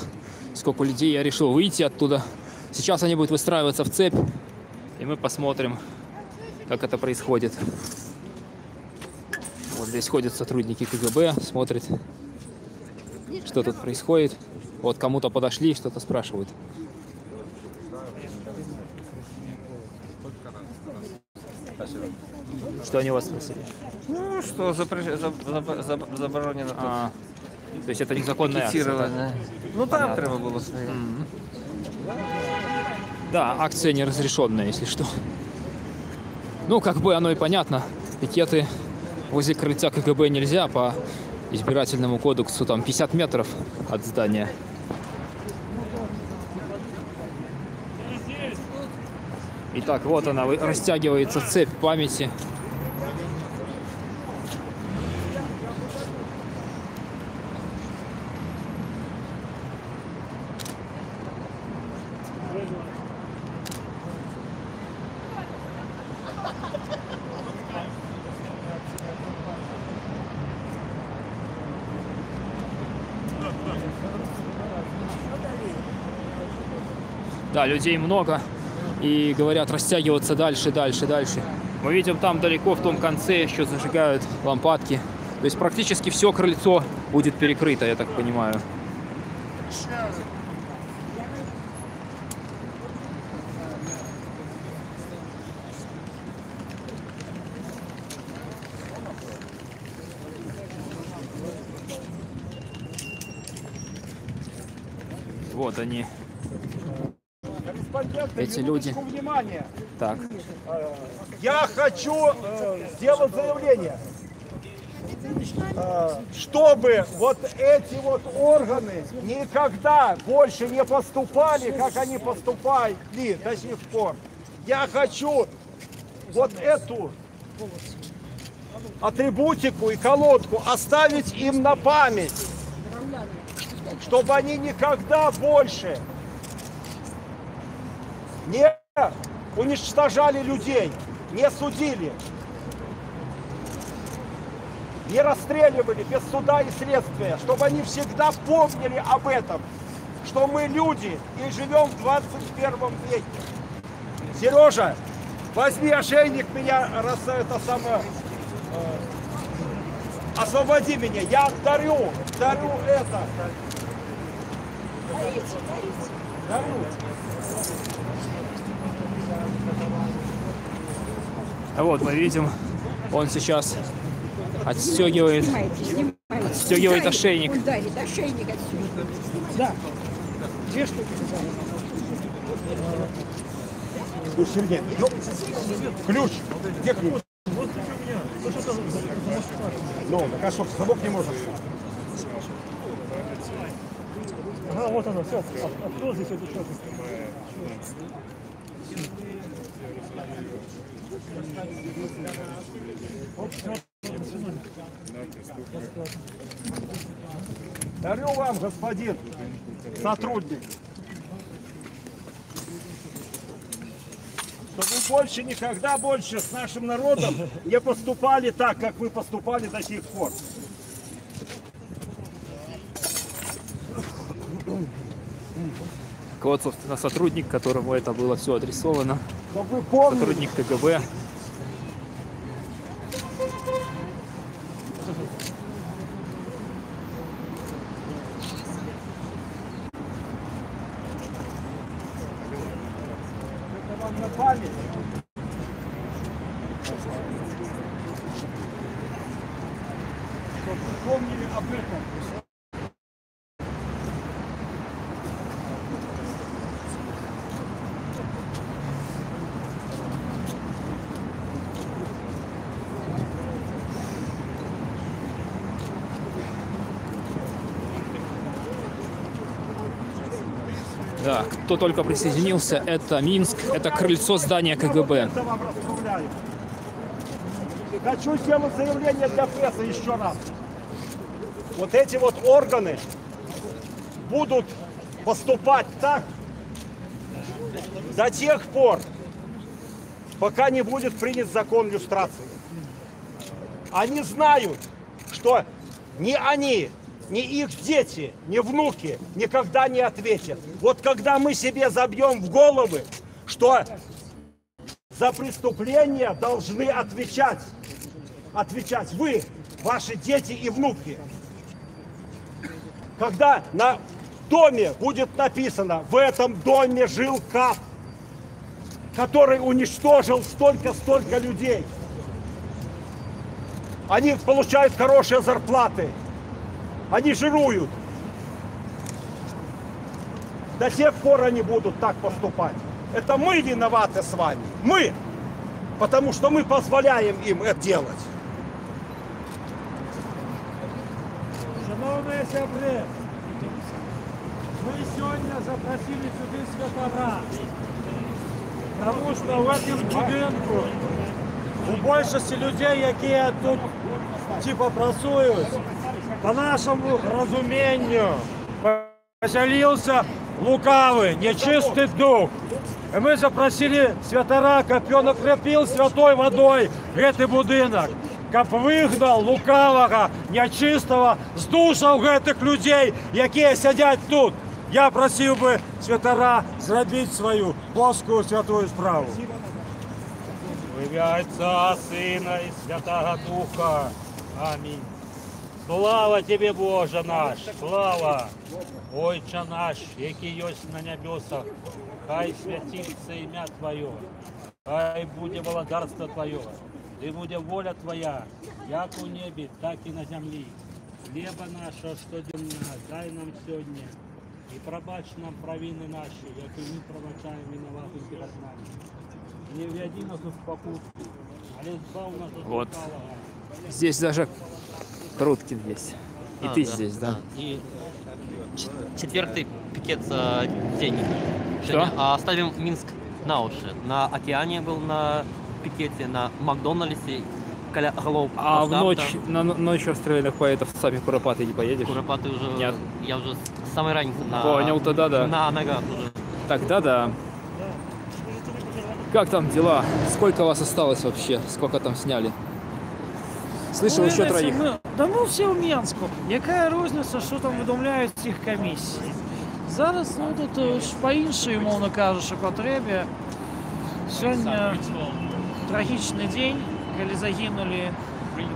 сколько людей, я решил выйти оттуда. Сейчас они будут выстраиваться в цепь, и мы посмотрим, как это происходит. Вот здесь ходят сотрудники КГБ, смотрят, что тут происходит. Вот кому-то подошли, что-то спрашивают. Что они у вас спросили? Ну, что заборонено тут. То есть это незаконная акция, да? Ну там треба было стоять. Да, акция неразрешенная, если что. Ну, как бы оно и понятно. Пикеты возле крыльца КГБ нельзя по избирательному кодексу, там 50 метров от здания. Итак, вот она, растягивается цепь памяти. Да, людей много. И говорят растягиваться дальше, дальше, дальше. Мы видим там далеко в том конце еще зажигают лампадки. То есть практически все крыльцо будет перекрыто, я так понимаю. Вот они. Эти люди. Внимание. Так. Я хочу сделать заявление, чтобы вот эти вот органы никогда больше не поступали, как они поступали до сих пор. Я хочу вот эту атрибутику и колодку оставить им на память, чтобы они никогда больше не уничтожали людей, не судили, не расстреливали без суда и следствия, чтобы они всегда помнили об этом, что мы люди и живем в 21 веке. Сережа, возьми ошейник меня, раз это самое, освободи меня, я дарю это. Дарю. Вот мы видим, он сейчас отстегивает ошейник. Он дарит ошейник отсюда. Да. Две штуки. Сергей, ключ. Где ключ? Ну, так а что, замок не может? Ага, вот оно, все. А кто здесь это что? Дарю вам, господин сотрудник, чтобы вы больше, никогда больше с нашим народом не поступали так, как вы поступали до сих пор. Вот, собственно, сотрудник, которому это было все адресовано. Чтобы вы помнили. Сотрудник КГБ. Это вам на память. Чтобы вы помнили об этом. Да, кто только присоединился, это Минск, это крыльцо здания КГБ. Хочу сделать заявление для прессы еще раз. Вот эти вот органы будут поступать так до тех пор, пока не будет принят закон люстрации. Они знают, что ни они, ни их дети, ни внуки никогда не ответят. Вот когда мы себе забьем в головы, что за преступления должны отвечать вы, ваши дети и внуки. Когда на доме будет написано: в этом доме жил КАП, который уничтожил столько людей. Они получают хорошие зарплаты. Они жируют. До тех пор они будут так поступать. Это мы виноваты с вами. Мы. Потому что мы позволяем им это делать. Шановні сябри, ми сьогодні запросили сюди святора, тому що в цьому будинку у більшості людей, які тут типа працюють, по нашому розумінню, поселився лукавий, нечистий дух. И мы запросили святора, как он окропил святой водой этот будинок, как выгнал лукавого, нечистого з душаў гэтых людей, які сидят тут. Я просил бы святора зробить свою плоскую святую справу. В ім'я Отца, Сына и Святого Духа. Аминь. Слава Тебе, Боже наш, слава, Отче наш, який єсть на небесах. Хай святится имя Твое, хай будет благодарство Твое, и будет воля Твоя, як у небе, так и на земле. Хлеба нашего штоденного дай нам сегодня, и пробачь нам провины наши, як и мы пробачаем виноватым перед нами. Не введи нас в покушение, а избав нас от Вот. лукавого. Здесь даже Круткин есть. И ты да, здесь, да? И четвертый пикет день. Что? Оставим Минск на уши. На океане был на пикете, на Макдональдсе, голов. А в ночь, на ночь расстреляных поэтов сами Куропаты не поедешь? Куропаты уже, нет. Я уже с самой разницы на... Понял, тогда да. На ногах уже. Тогда да. Как там дела? Сколько вас осталось вообще? Сколько там сняли? Слышал еще троих. Да ну все в Мінську. Яка різниця, що там видумляють цих комісій? Зараз ну, тут по-іншому, мовно кажучи, потребі. Сьогодні трагічний день, коли загинули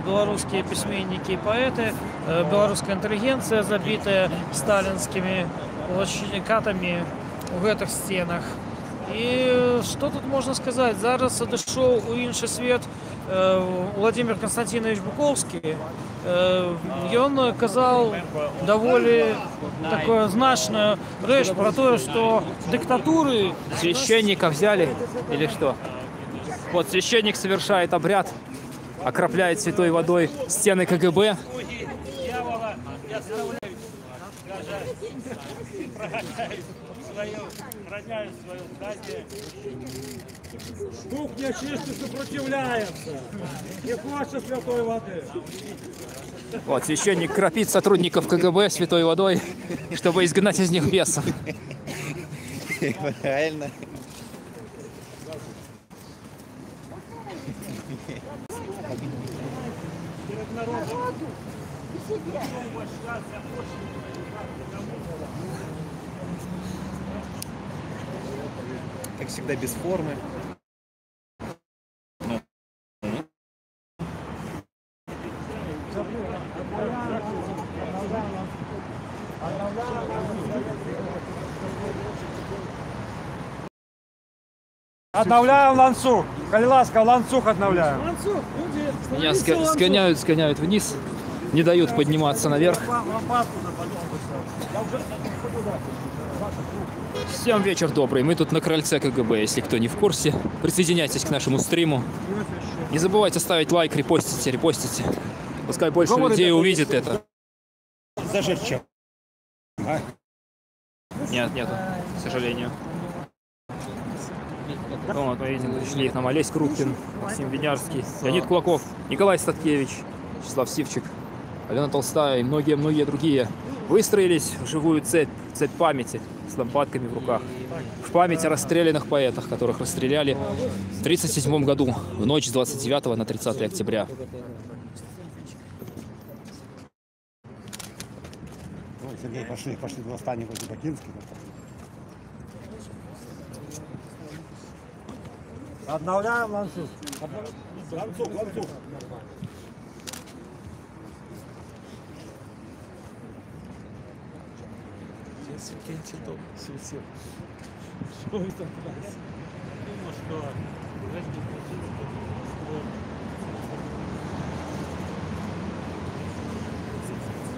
белорусские письменники и поэты, белорусская интеллигенция, забитая сталинскими катами в этих стенах. И что тут можно сказать? Зараз одійшов у інший світ Владимир Константинович Буковский. И он казал довольно такую значную речь про то, что диктатуры... Священника взяли или что? Вот священник совершает обряд, окропляет святой водой стены КГБ. Дух нечистый сопротивляется, не хочет святой воды. Вот священник кропит сотрудников КГБ святой водой, чтобы изгнать из них бесов. Правильно. Как всегда, без формы. Обновляем ланцуг. Коли ласка, ланцуг обновляем. Меня сгоняют вниз, не дают подниматься наверх. Всем вечер добрый. Мы тут на крыльце КГБ, если кто не в курсе. Присоединяйтесь к нашему стриму. Не забывайте ставить лайк, репостите. Пускай больше людей увидит это. Зажечь чем? Нет. к сожалению. Вот, мы видим, пришли их нам Олесь Крупкин, Максим Винярский, Леонид Кулаков, Николай Статкевич, Вячеслав Сивчик, Алена Толстая и многие-многие другие выстроились в живую цепь памяти с лампадками в руках. В память о расстрелянных поэтах, которых расстреляли в 1937 году, в ночь с 29 на 30 октября. Сергей, пошли до восстания возле Бакинских. Обновляем ланцуг. Ланцуг.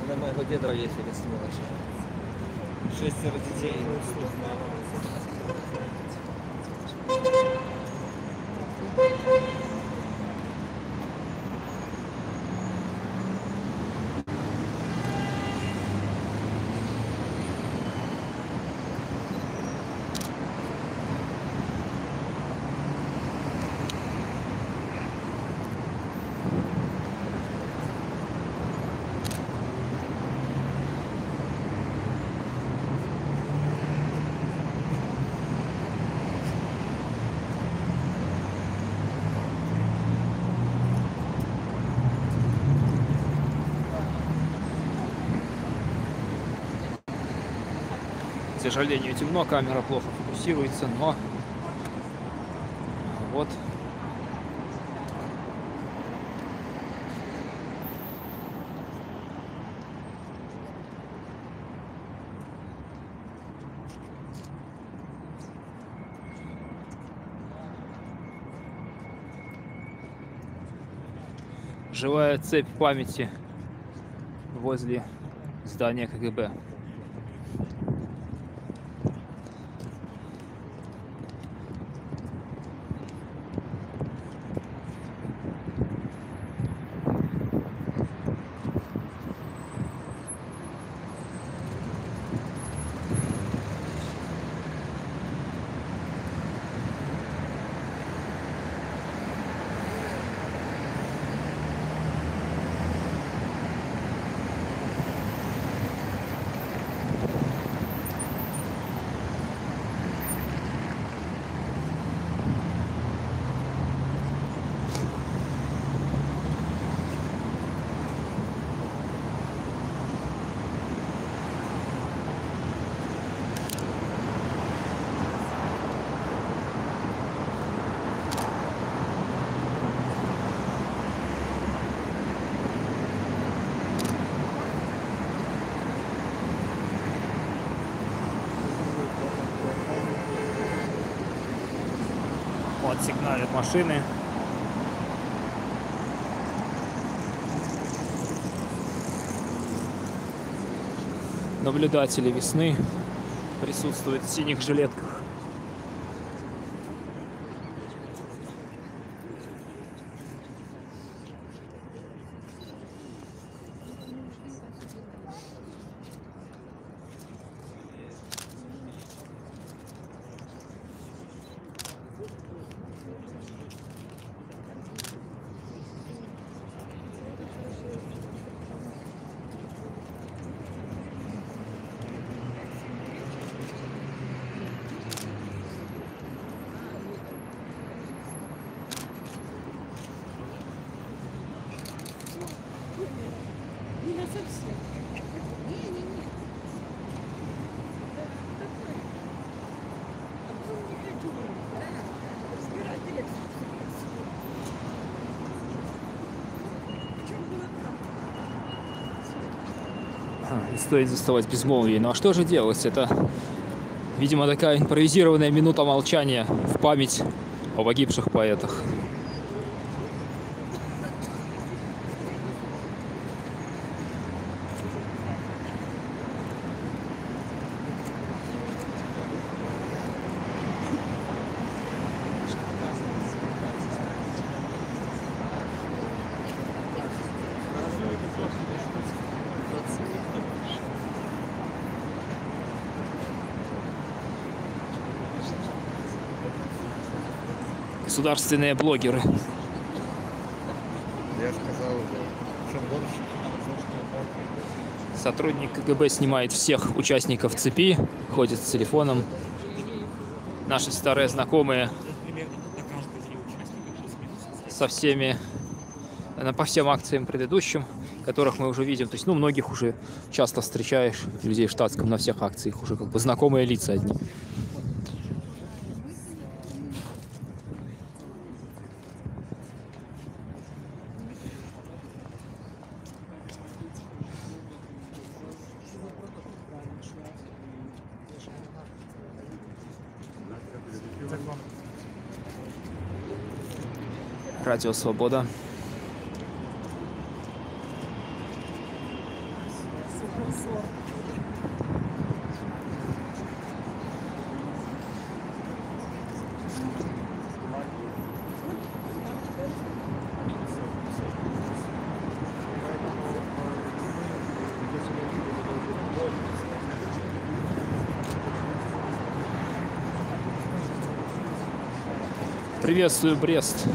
На моего деда есть или сволочь. 6 детей. К сожалению, темно, камера плохо фокусируется, но вот. Живая цепь памяти возле здания КГБ. Вот сигналят машины. Наблюдатели весны присутствуют в синих жилетках. Не стоит заставать безмолвие. Ну а что же делать? Это, видимо, такая импровизированная минута молчания в память о погибших поэтах. государственные блогеры. Я сказал уже. Чем больше? Сотрудник КГБ снимает всех участников цепи, ходит с телефоном. Наши старые знакомые со всеми, по всем акциям предыдущим, которых мы уже видим. То есть, ну, многих уже часто встречаешь, людей в штатском на всех акциях, уже как бы знакомые лица одни. Радио Свобода. Приветствую, Брест.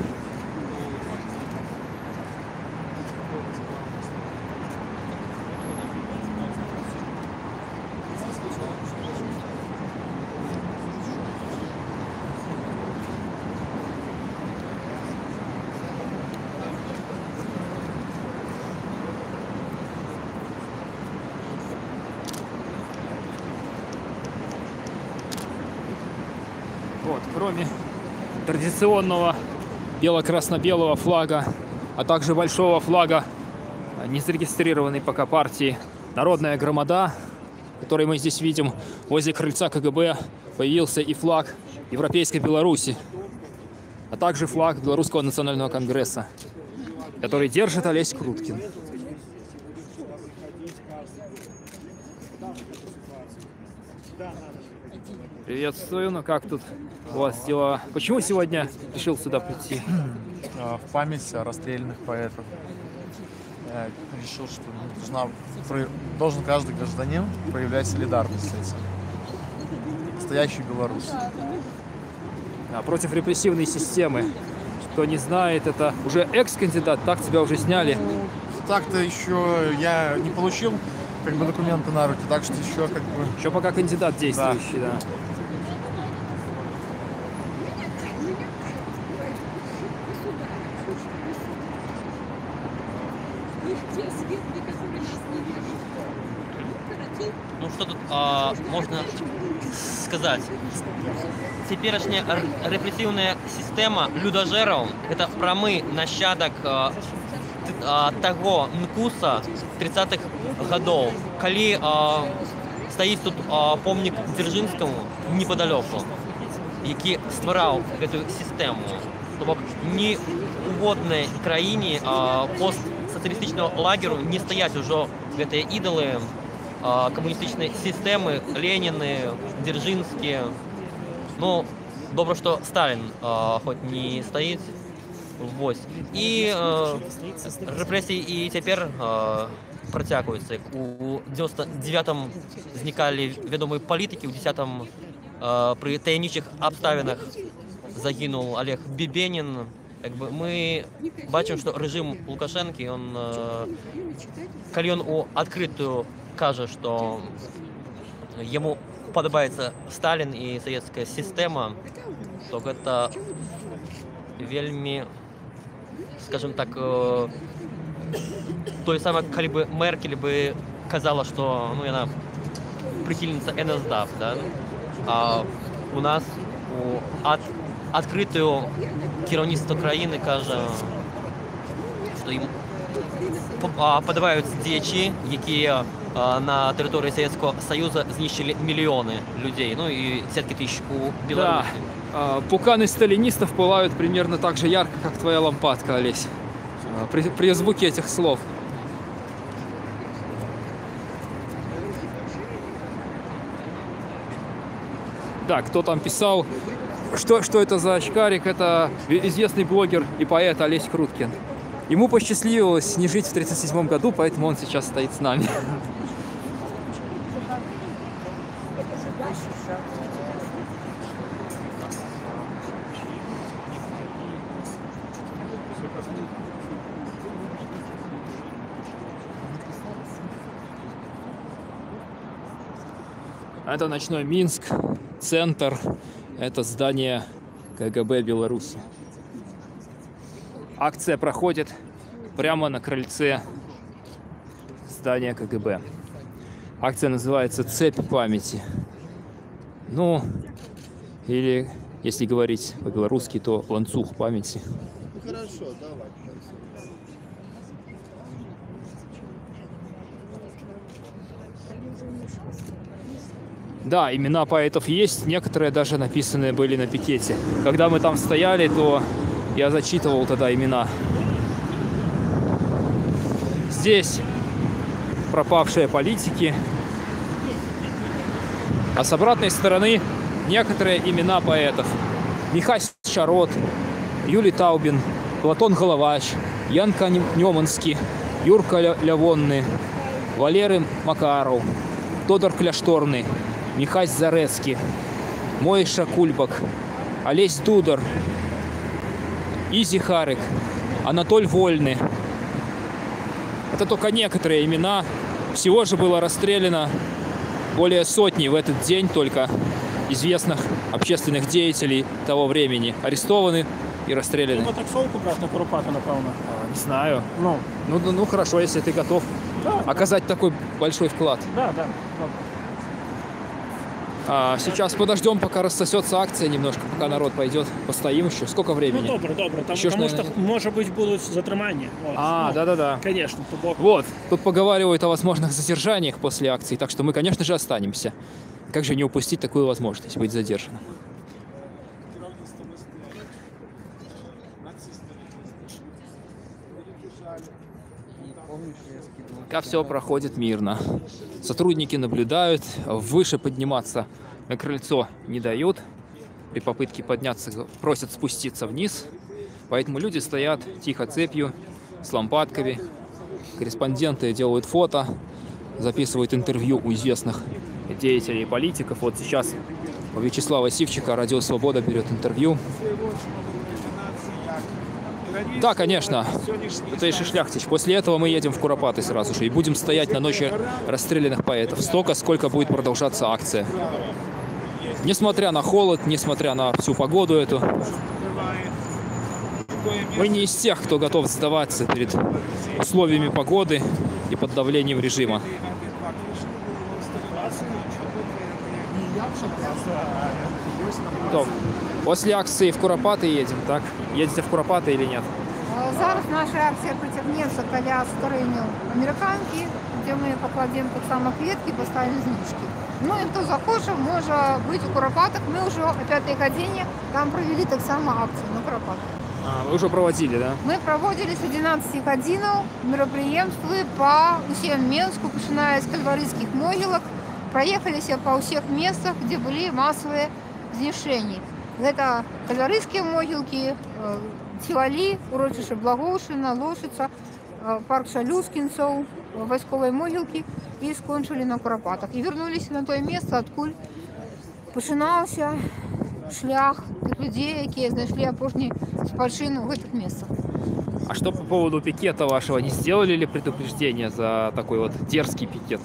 Вот, кроме традиционного бело-красно-белого флага, а также большого флага, не зарегистрированной пока партии «Народная громада», который мы здесь видим возле крыльца КГБ, появился и флаг Европейской Беларуси, а также флаг Белорусского национального конгресса, который держит Олесь Круткин. Приветствую, ну как тут у вас дела? Почему сегодня решил сюда прийти? В память о расстрелянных поэтах. Я решил, что должен каждый гражданин проявлять солидарность с этим. Настоящую Беларусь. А против репрессивной системы. Кто не знает, это уже экс-кандидат, так тебя уже сняли. Так-то еще я не получил как бы документы на руки, так что еще как бы... Еще пока кандидат действующий, да. Ну что тут можно сказать? Теперешняя репрессивная система людожеров – это прямий нащадок того НКУСа 30-х годов, коли стоїть тут помник Дзержинському неподалеку, який створав эту систему. Тобто ні у водній країні постсоціалістичного лагеру не стоять уже ці ідоли комуністичної системи, Леніни, Дзержинські. Ну, добре, що Сталін хоч не стоїть. Вось. І репресії і тепер протягуються. У 99-му зникали відомі політики, у 10-му при таємничих обставинах загинув Олег Бібенін. Якби ми бачимо, що режим Лукашенки, коли він у відкриту каже, що йому подобається Сталін і совєтська система, то це вельми, скажем так, той самое, коли бы Меркель бы казала, что ну, она прихильница НСДАП, да? А у нас открытую керівництво країни каже, що їм подобаються діячі, які на території Совєтського Союзу знищили мільйони людей, ну і десятки тисяч у Білорусі. Да. Пуканы сталинистов пылают примерно так же ярко, как твоя лампадка, Олесь, при звуке этих слов. Да, кто там писал, что это за очкарик, это известный блогер и поэт Олесь Круткин. Ему посчастливилось не жить в 1937 году, поэтому он сейчас стоит с нами. Это ночной Минск, центр. Это здание КГБ Беларуси. Акция проходит прямо на крыльце здания КГБ. Акция называется «Цепь памяти». Ну, или, если говорить по-белорусски, то «Ланцуг памяти». Хорошо, давай. Да, имена поэтов есть, некоторые даже написаны были на пикете. Когда мы там стояли, то я зачитывал тогда имена. Здесь пропавшие политики, а с обратной стороны некоторые имена поэтов. Михась Шарот, Юлий Таубин, Платон Головач, Янка Неманский, Юрка Лявонны, Валерий Макаров, Тодор Кляшторный, Михась Зарецкий, Мойша Кульбак, Олесь Дудар, Изи Харик, Анатоль Вольный. Это только некоторые имена. Всего же было расстреляно более сотни в этот день только известных общественных деятелей того времени. Арестованы и расстреляны. Треба таксовку брать на Куропату, напевно. Не знаю. Ну. Ну хорошо, если ты готов оказать такой большой вклад. Да. Сейчас подождем, пока рассосется акция немножко, пока народ пойдет. Постоим еще. Сколько времени? Ну, добре. Там, Еще потому что, может быть, будут затримания. Вот. Да. Конечно. Вот, тут поговаривают о возможных задержаниях после акции, так что мы, конечно же, останемся. Как же не упустить такую возможность быть задержанным? Пока все проходит мирно. Сотрудники наблюдают, выше подниматься на крыльцо не дают. При попытке подняться просят спуститься вниз. Поэтому люди стоят тихо цепью, с лампадками. Корреспонденты делают фото, записывают интервью у известных деятелей и политиков. Вот сейчас у Вячеслава Сивчика «Радио Свобода» берет интервью. Да, конечно, это и Шляхтич. После этого мы едем в Куропаты сразу же и будем стоять на ночи расстрелянных поэтов. Столько, сколько будет продолжаться акция. Несмотря на холод, несмотря на всю погоду эту, мы не из тех, кто готов сдаваться перед условиями погоды и под давлением режима. Топ. После акции в Куропаты едем, так? Едете в Куропаты или нет? Зараз наша акція притягнеться каля сторони американки, де ми покладемо так само квітки, поставимо знижки. Ну і хто захоче, може бути у Куропатах. Ми вже о 5 годині там провели так само акцію на Куропатах. Вы уже проводили, да? Мы проводили с 11 годинов мероприемства по всем Минску, начиная с кальварийских могилок, проехались по всех местах, где были массовые знешения. Это кальварийские могилки, Тивали, урочище Благоушина, Лошица, парк Шалюскинцев, войсковые могилки и скончили на Куропатах. И вернулись на то место, откуда починався шлях тих людей, які знайшли опошній спадщину в этих местах. А что по поводу пикета вашего? Не сделали ли предупреждение за такой вот дерзкий пикет?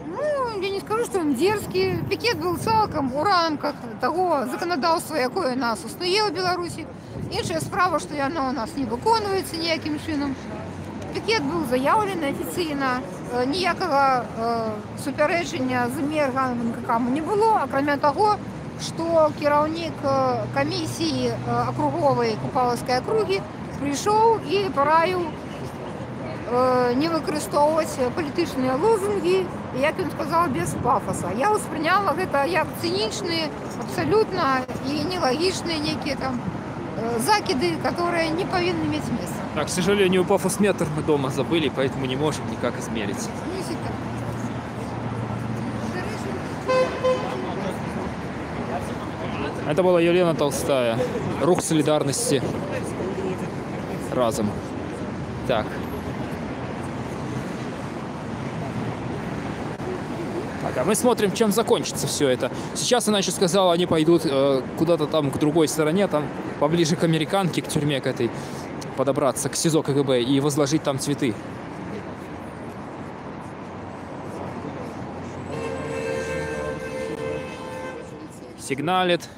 Ну, я не скажу, что он дерзкий. Пикет был цілком у рамках того законодавства, яке у нас існує у Білорусі. Інша справа, що воно у нас не виконується ніяким чином. Пікет був заявлений офіційно, ніякого суперечення з МВК не було, окрім того, що керівник комісії округової Купаловської округи прийшов і порадив не використовувати політичні лозунги, як він сказав, без пафоса. Я сприйняла це як цинічні, абсолютно і нелогічні які там закиды, которые не повинны иметь места. Так, к сожалению, пафосметр мы дома забыли, поэтому не можем никак измерить. Это была Елена Толстая. Рух солидарности разом. Так. А мы смотрим, чем закончится все это. Сейчас она еще сказала, они пойдут куда-то там к другой стороне, там поближе к американке, к тюрьме к этой, подобраться, к СИЗО КГБ и возложить там цветы. сигналит.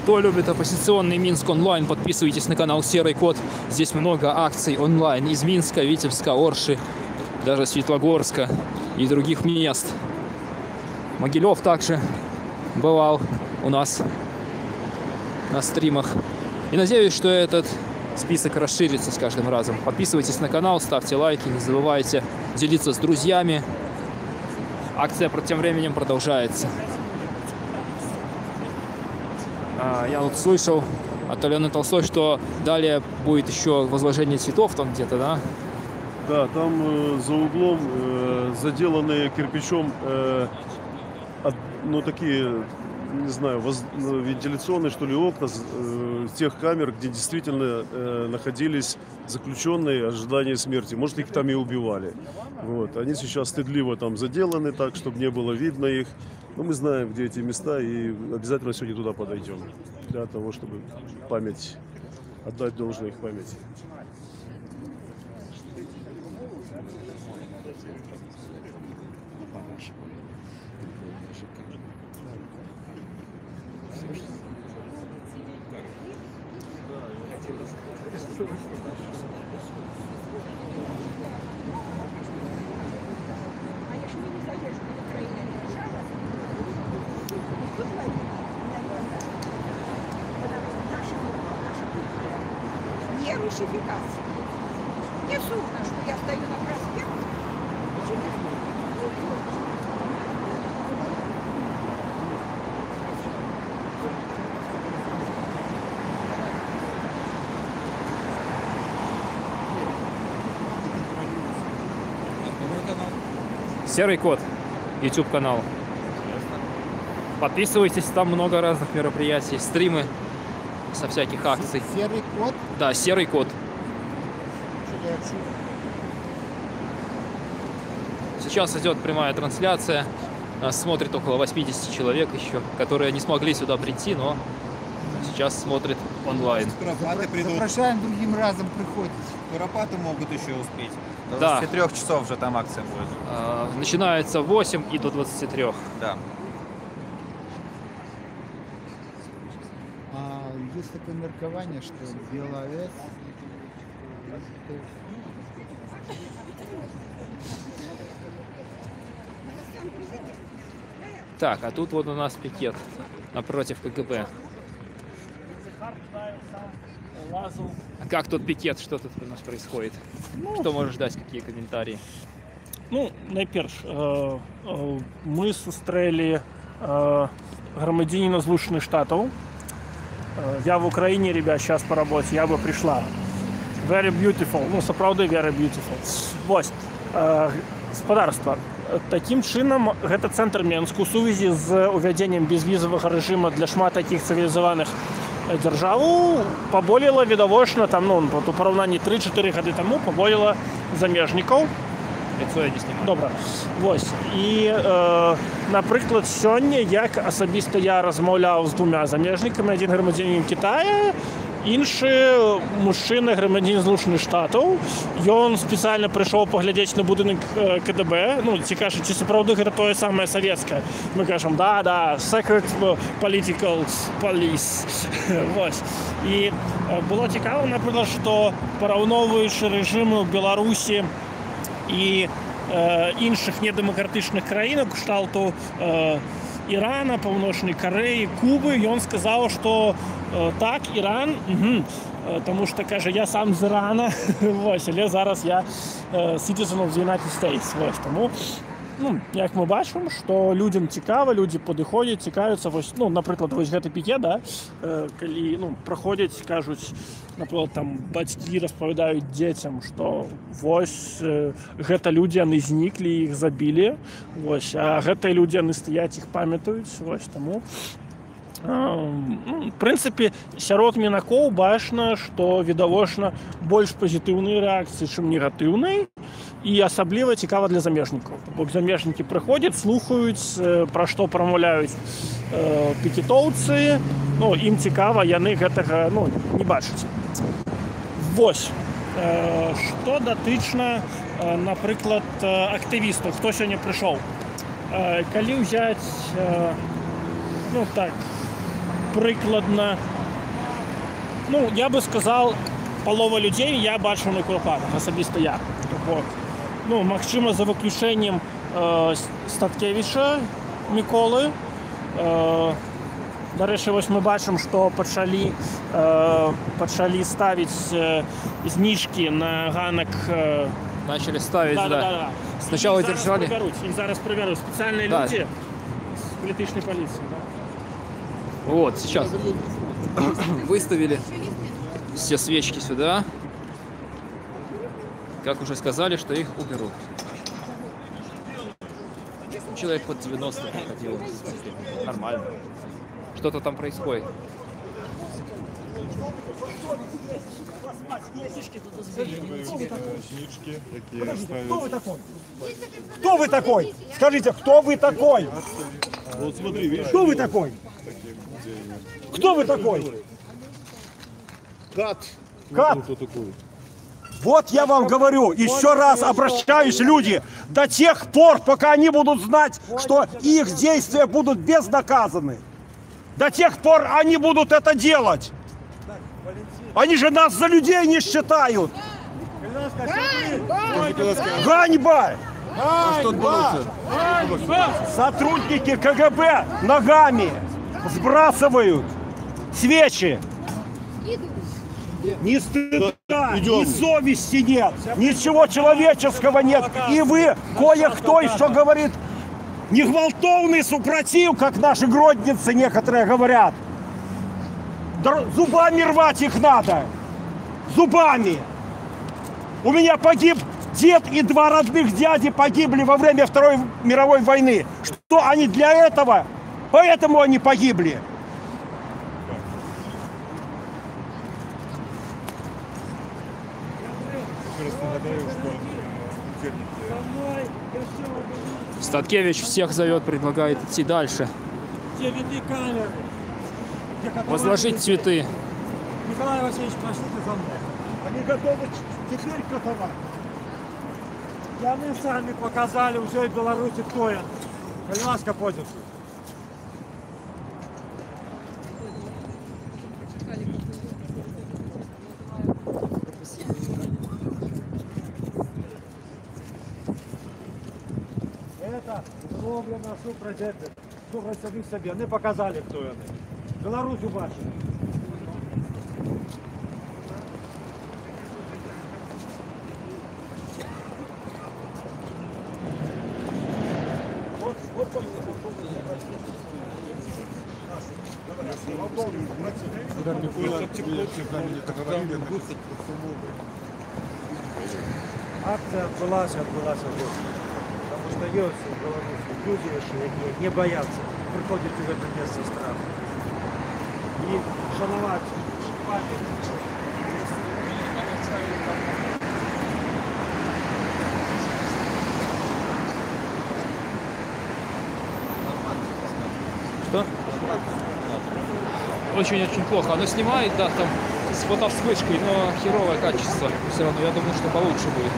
Кто любит оппозиционный Минск онлайн, подписывайтесь на канал Серый Кот. Здесь много акций онлайн из Минска, Витебска, Орши, даже Светлогорска и других мест. Могилев также бывал у нас на стримах. И надеюсь, что этот список расширится с каждым разом. Подписывайтесь на канал, ставьте лайки, не забывайте делиться с друзьями. Акция тем временем продолжается. Я вот слышал от Алены Толстой, что далее будет еще возложение цветов там где-то, да? Да, там за углом заделанные кирпичом, ну такие, не знаю, вентиляционные что ли окна тех камер, где действительно находились заключенные в ожидании смерти. Может, их там и убивали. Вот. Они сейчас стыдливо там заделаны так, чтобы не было видно их. Но мы знаем, где эти места, и обязательно сегодня туда подойдем для того, чтобы память, отдать должное их памяти. Не русификация. Не сумно, что я стою на проспекте. Серый Кот, YouTube канал. Подписывайтесь, там много разных мероприятий, стримы со всяких акций. Серый Кот? Да, Серый Кот. Сейчас идет прямая трансляция. Нас смотрит около 80 человек еще, которые не смогли сюда прийти, но сейчас смотрят онлайн. Запрошаем другим разом приходить. Куропаты могут еще успеть. До Да. 23 часов же там акция будет. Начинается в 8 и до 23. Да. Есть такое меркование, что беловец. Так, а тут вот у нас пикет напротив КГБ. А как тут пикет? Что тут у нас происходит? Что можешь дать, какие коментарі? Ну, найперш, ми зустріли громадянина Злучених Штатів. Я в Україні, ребят, зараз по роботі, я би прийшла. Very beautiful, ну, сапраўды very beautiful. Вось, господарства. Таким чином, гэта цэнтр Менску у сувязі з увядзеннем безвізавага рэжыма для шмат такіх цывілізаваных дзяржаў паболела відавочна, там, ну, у параўнанні 3-4 гады таму паболела замежнікаў. Лицо я не снимаю. Добра. Вось. І, напрыклад, сёння, як асабіста я размаўляў з двумя замежнікамі, адзін грамадзянін Китая, іншы мужчына, грамадзянін Злучаных Штатаў. Ён спецыяльна прыйшоў паглядзець на будынак КДБ. Ну, ці кажа, ці сапраўды гэта тое самае савецкае. Мы кажам, да, Secret Political Police. Вось. І было цікава, напрыклад, што параўноўваючы рэжымы ў Беларусі і іншых недэмакратычных краінах кшталту Ірана, Паўночнай Карэі, Кубы, ён сказаў, што так, Іран тому що, каже, я сам з Ірана, ось, але зараз я citizen of the United States. Ось, тому, ну, як ми бачимо, що людям цікаво, люди підходять, цікавляться. Ось, ну, наприклад, ось гэта піке, да, коли, ну, проходять, кажуть, наприклад, там батьки розповідають дітям, що ось гэта люди, вони зникли, їх забили, ось, а гэта люди, вони стоять, їх пам'ятають, ось, тому в прынцыпе, сярод мінакоў бачна, што відавочна больш пазітыўныя рэакцыі, чым негатыўныя, і асабліва цікава для замежнікаў. Бо замежнікі прыходзяць, слухаюць, пра што прамаўляюць пікетоўцы, ну, ім цікава, яны гэтага, ну, не бачаць. Вось, што датычна, напрыклад, актывістаў, хто сёння прыйшоў. Калі ўзяць, ну, так, прыкладна, ну, я бы сказал, палова людзей я бачу на Куропатках, асабіста я. Вот. Ну, магчыма, за выключэннем Статкевіча Міколы. Дарэчы, вось мы бачым, што пачалі ставіць знижки на ганак. Начали ставить, да. Сначала держали. Их зараз проверяют специальные люди с политической полиции. Да? Вот, сейчас выставили все свечки сюда. Как уже сказали, что их уберут. Человек под 90 приходил. Нормально. Что-то там происходит. Кто вы такой? Кто вы такой? Скажите, кто вы такой? Вот смотри, видишь? Кто вы такой? Кто вы такой? Кат. Кат? Кто такой? Вот я вам говорю, еще раз обращаюсь, люди, до тех пор, пока они будут знать, что их действия будут безнаказаны, до тех пор они будут это делать. Они же нас за людей не считают. Ганьба! Сотрудники КГБ ногами сбрасывают свечи. Ни стыда, ни совести нет, ничего человеческого нет. И вы, кое-кто еще говорит, не гвалтовный супротив, как наши гродницы некоторые говорят. Зубами рвать их надо. Зубами. У меня погиб дед и 2 родных дяди погибли во время Второй мировой войны. Что они для этого? Поэтому они погибли. Статкевич всех зовет, предлагает идти дальше. Возложить цветы. Николай Васильевич, прошлите за мной. Они готовы теперь катовать. И они сами показали уже в Беларуси, кто это. Калиновска пойдет. Это зроблено супротив самих собі. Вони показали, хто вони. Білорусю бачили. Акция отбылась. Потому что есть в Беларуси люди, які не боятся приходить в это место страха. И шановать память. Что? Очень-очень плохо. Оно снимает, да, там с фотовспышкой, но херовое качество. Все равно я думаю, что получше будет.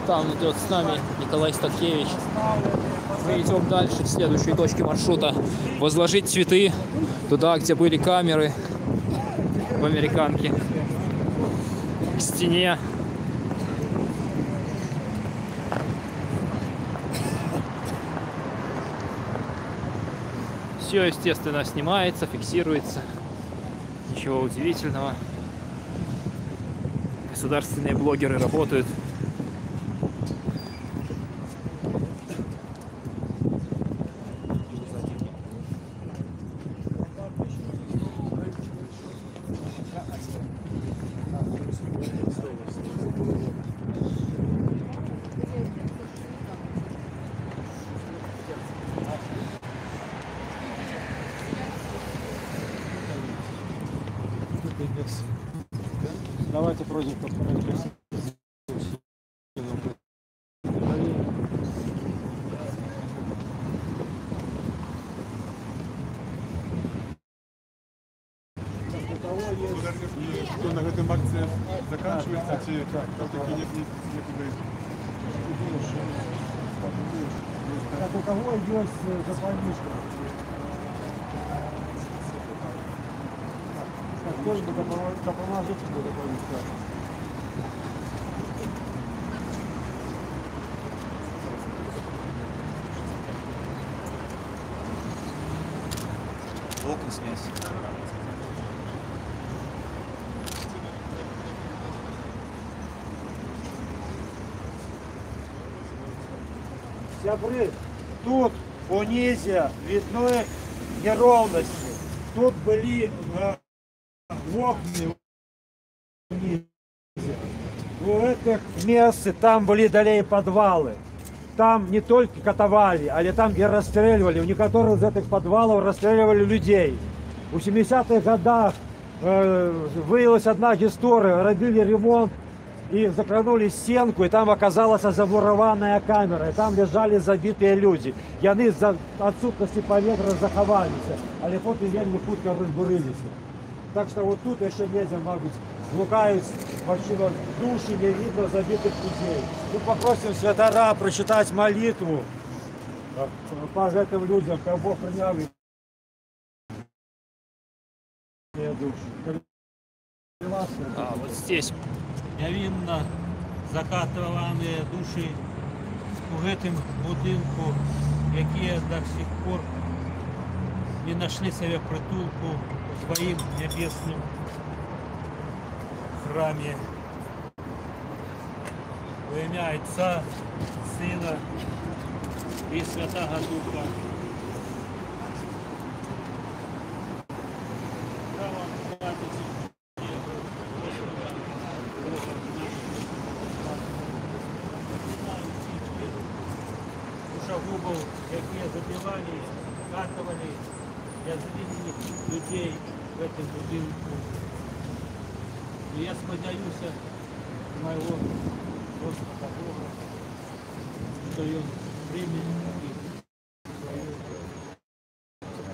Там идет с нами Николай Статкевич. Мы идем дальше, в следующей точке маршрута. Возложить цветы туда, где были камеры в Американке. к стене. Все, естественно, снимается, фиксируется. Ничего удивительного. Государственные блогеры работают. Давайте просим повторить. Что на этом акция заканчивается, все все-таки некуда Так у кого есть запальничка? Так, тоже поможете мне запальничка. Окна снять. Сябры, тут унизе видны неровности. Тут были окна внизе. У этих мест там были далее подвалы. Там не только катовали, але там где расстреливали. У некоторых из этих подвалов расстреливали людей. У 70-х годах выявилась одна история. Робили ремонт и закранули стенку, и там оказалась замурованная камера. И там лежали забитые люди. Яны из-за отсутности поветра заховались. Але потом вельми хутко разбурились. Так что вот тут еще нельзя, могут блукают вообще души, не видно забитых людей. Мы попросим святора прочитать молитву по этим людям, как Бог принял их души. А вот здесь Невинно закатовані душі у гэтым будинку, які до сих пор не нашли себе притулку в своим небесным храме. Во ім'я Отця, Сина і Святого Духа. Душогубов, які забивали, скатывали язвинных людей в этом будинку. И я сподіваюся моего Господа Бога, что Он примет их в свою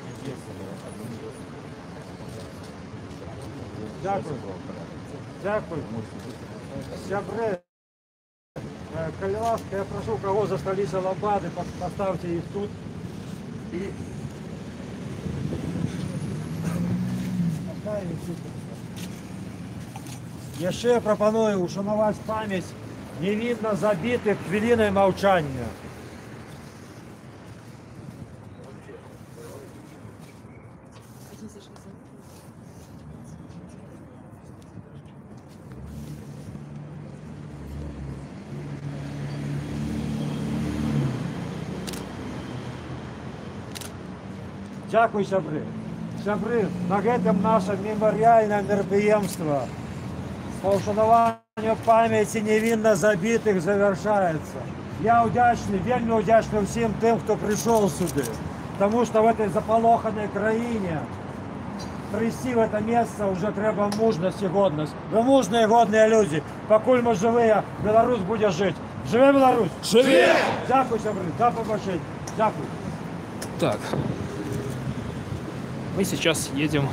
небесную. Дякую. Дякую. Сябры, коли ласка, я прошу, кого застались лампады, поставьте их тут. И Яшчэ я пропоную ушанаваць памяць невінна забітых хвілінай маўчання. Дякую, сябры. Сябры, на гэтым наша мемарыяльнае мерапрыемства по ушанаванню памяти невинно забитых завершается. Я удячный, вельми удячный всем тем, кто пришел сюда. Потому что в этой заполоханной краине прийти в это место уже треба мужность и годность. Вы мужные и годные люди. Покуль мы живые, Беларусь будет жить. Живе Беларусь! Живе! Дякую, сябры. До побачення. Дякую. Так. Мы сейчас едем,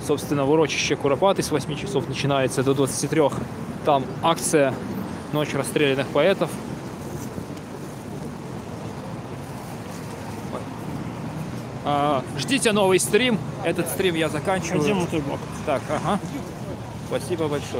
собственно, в урочище Куропаты. С 8 часов начинается до 23. Там акция «Ночь расстрелянных поэтов». Ждите новый стрим. Этот стрим я заканчиваю. Пойдем в той блок. Так, ага. Спасибо большое.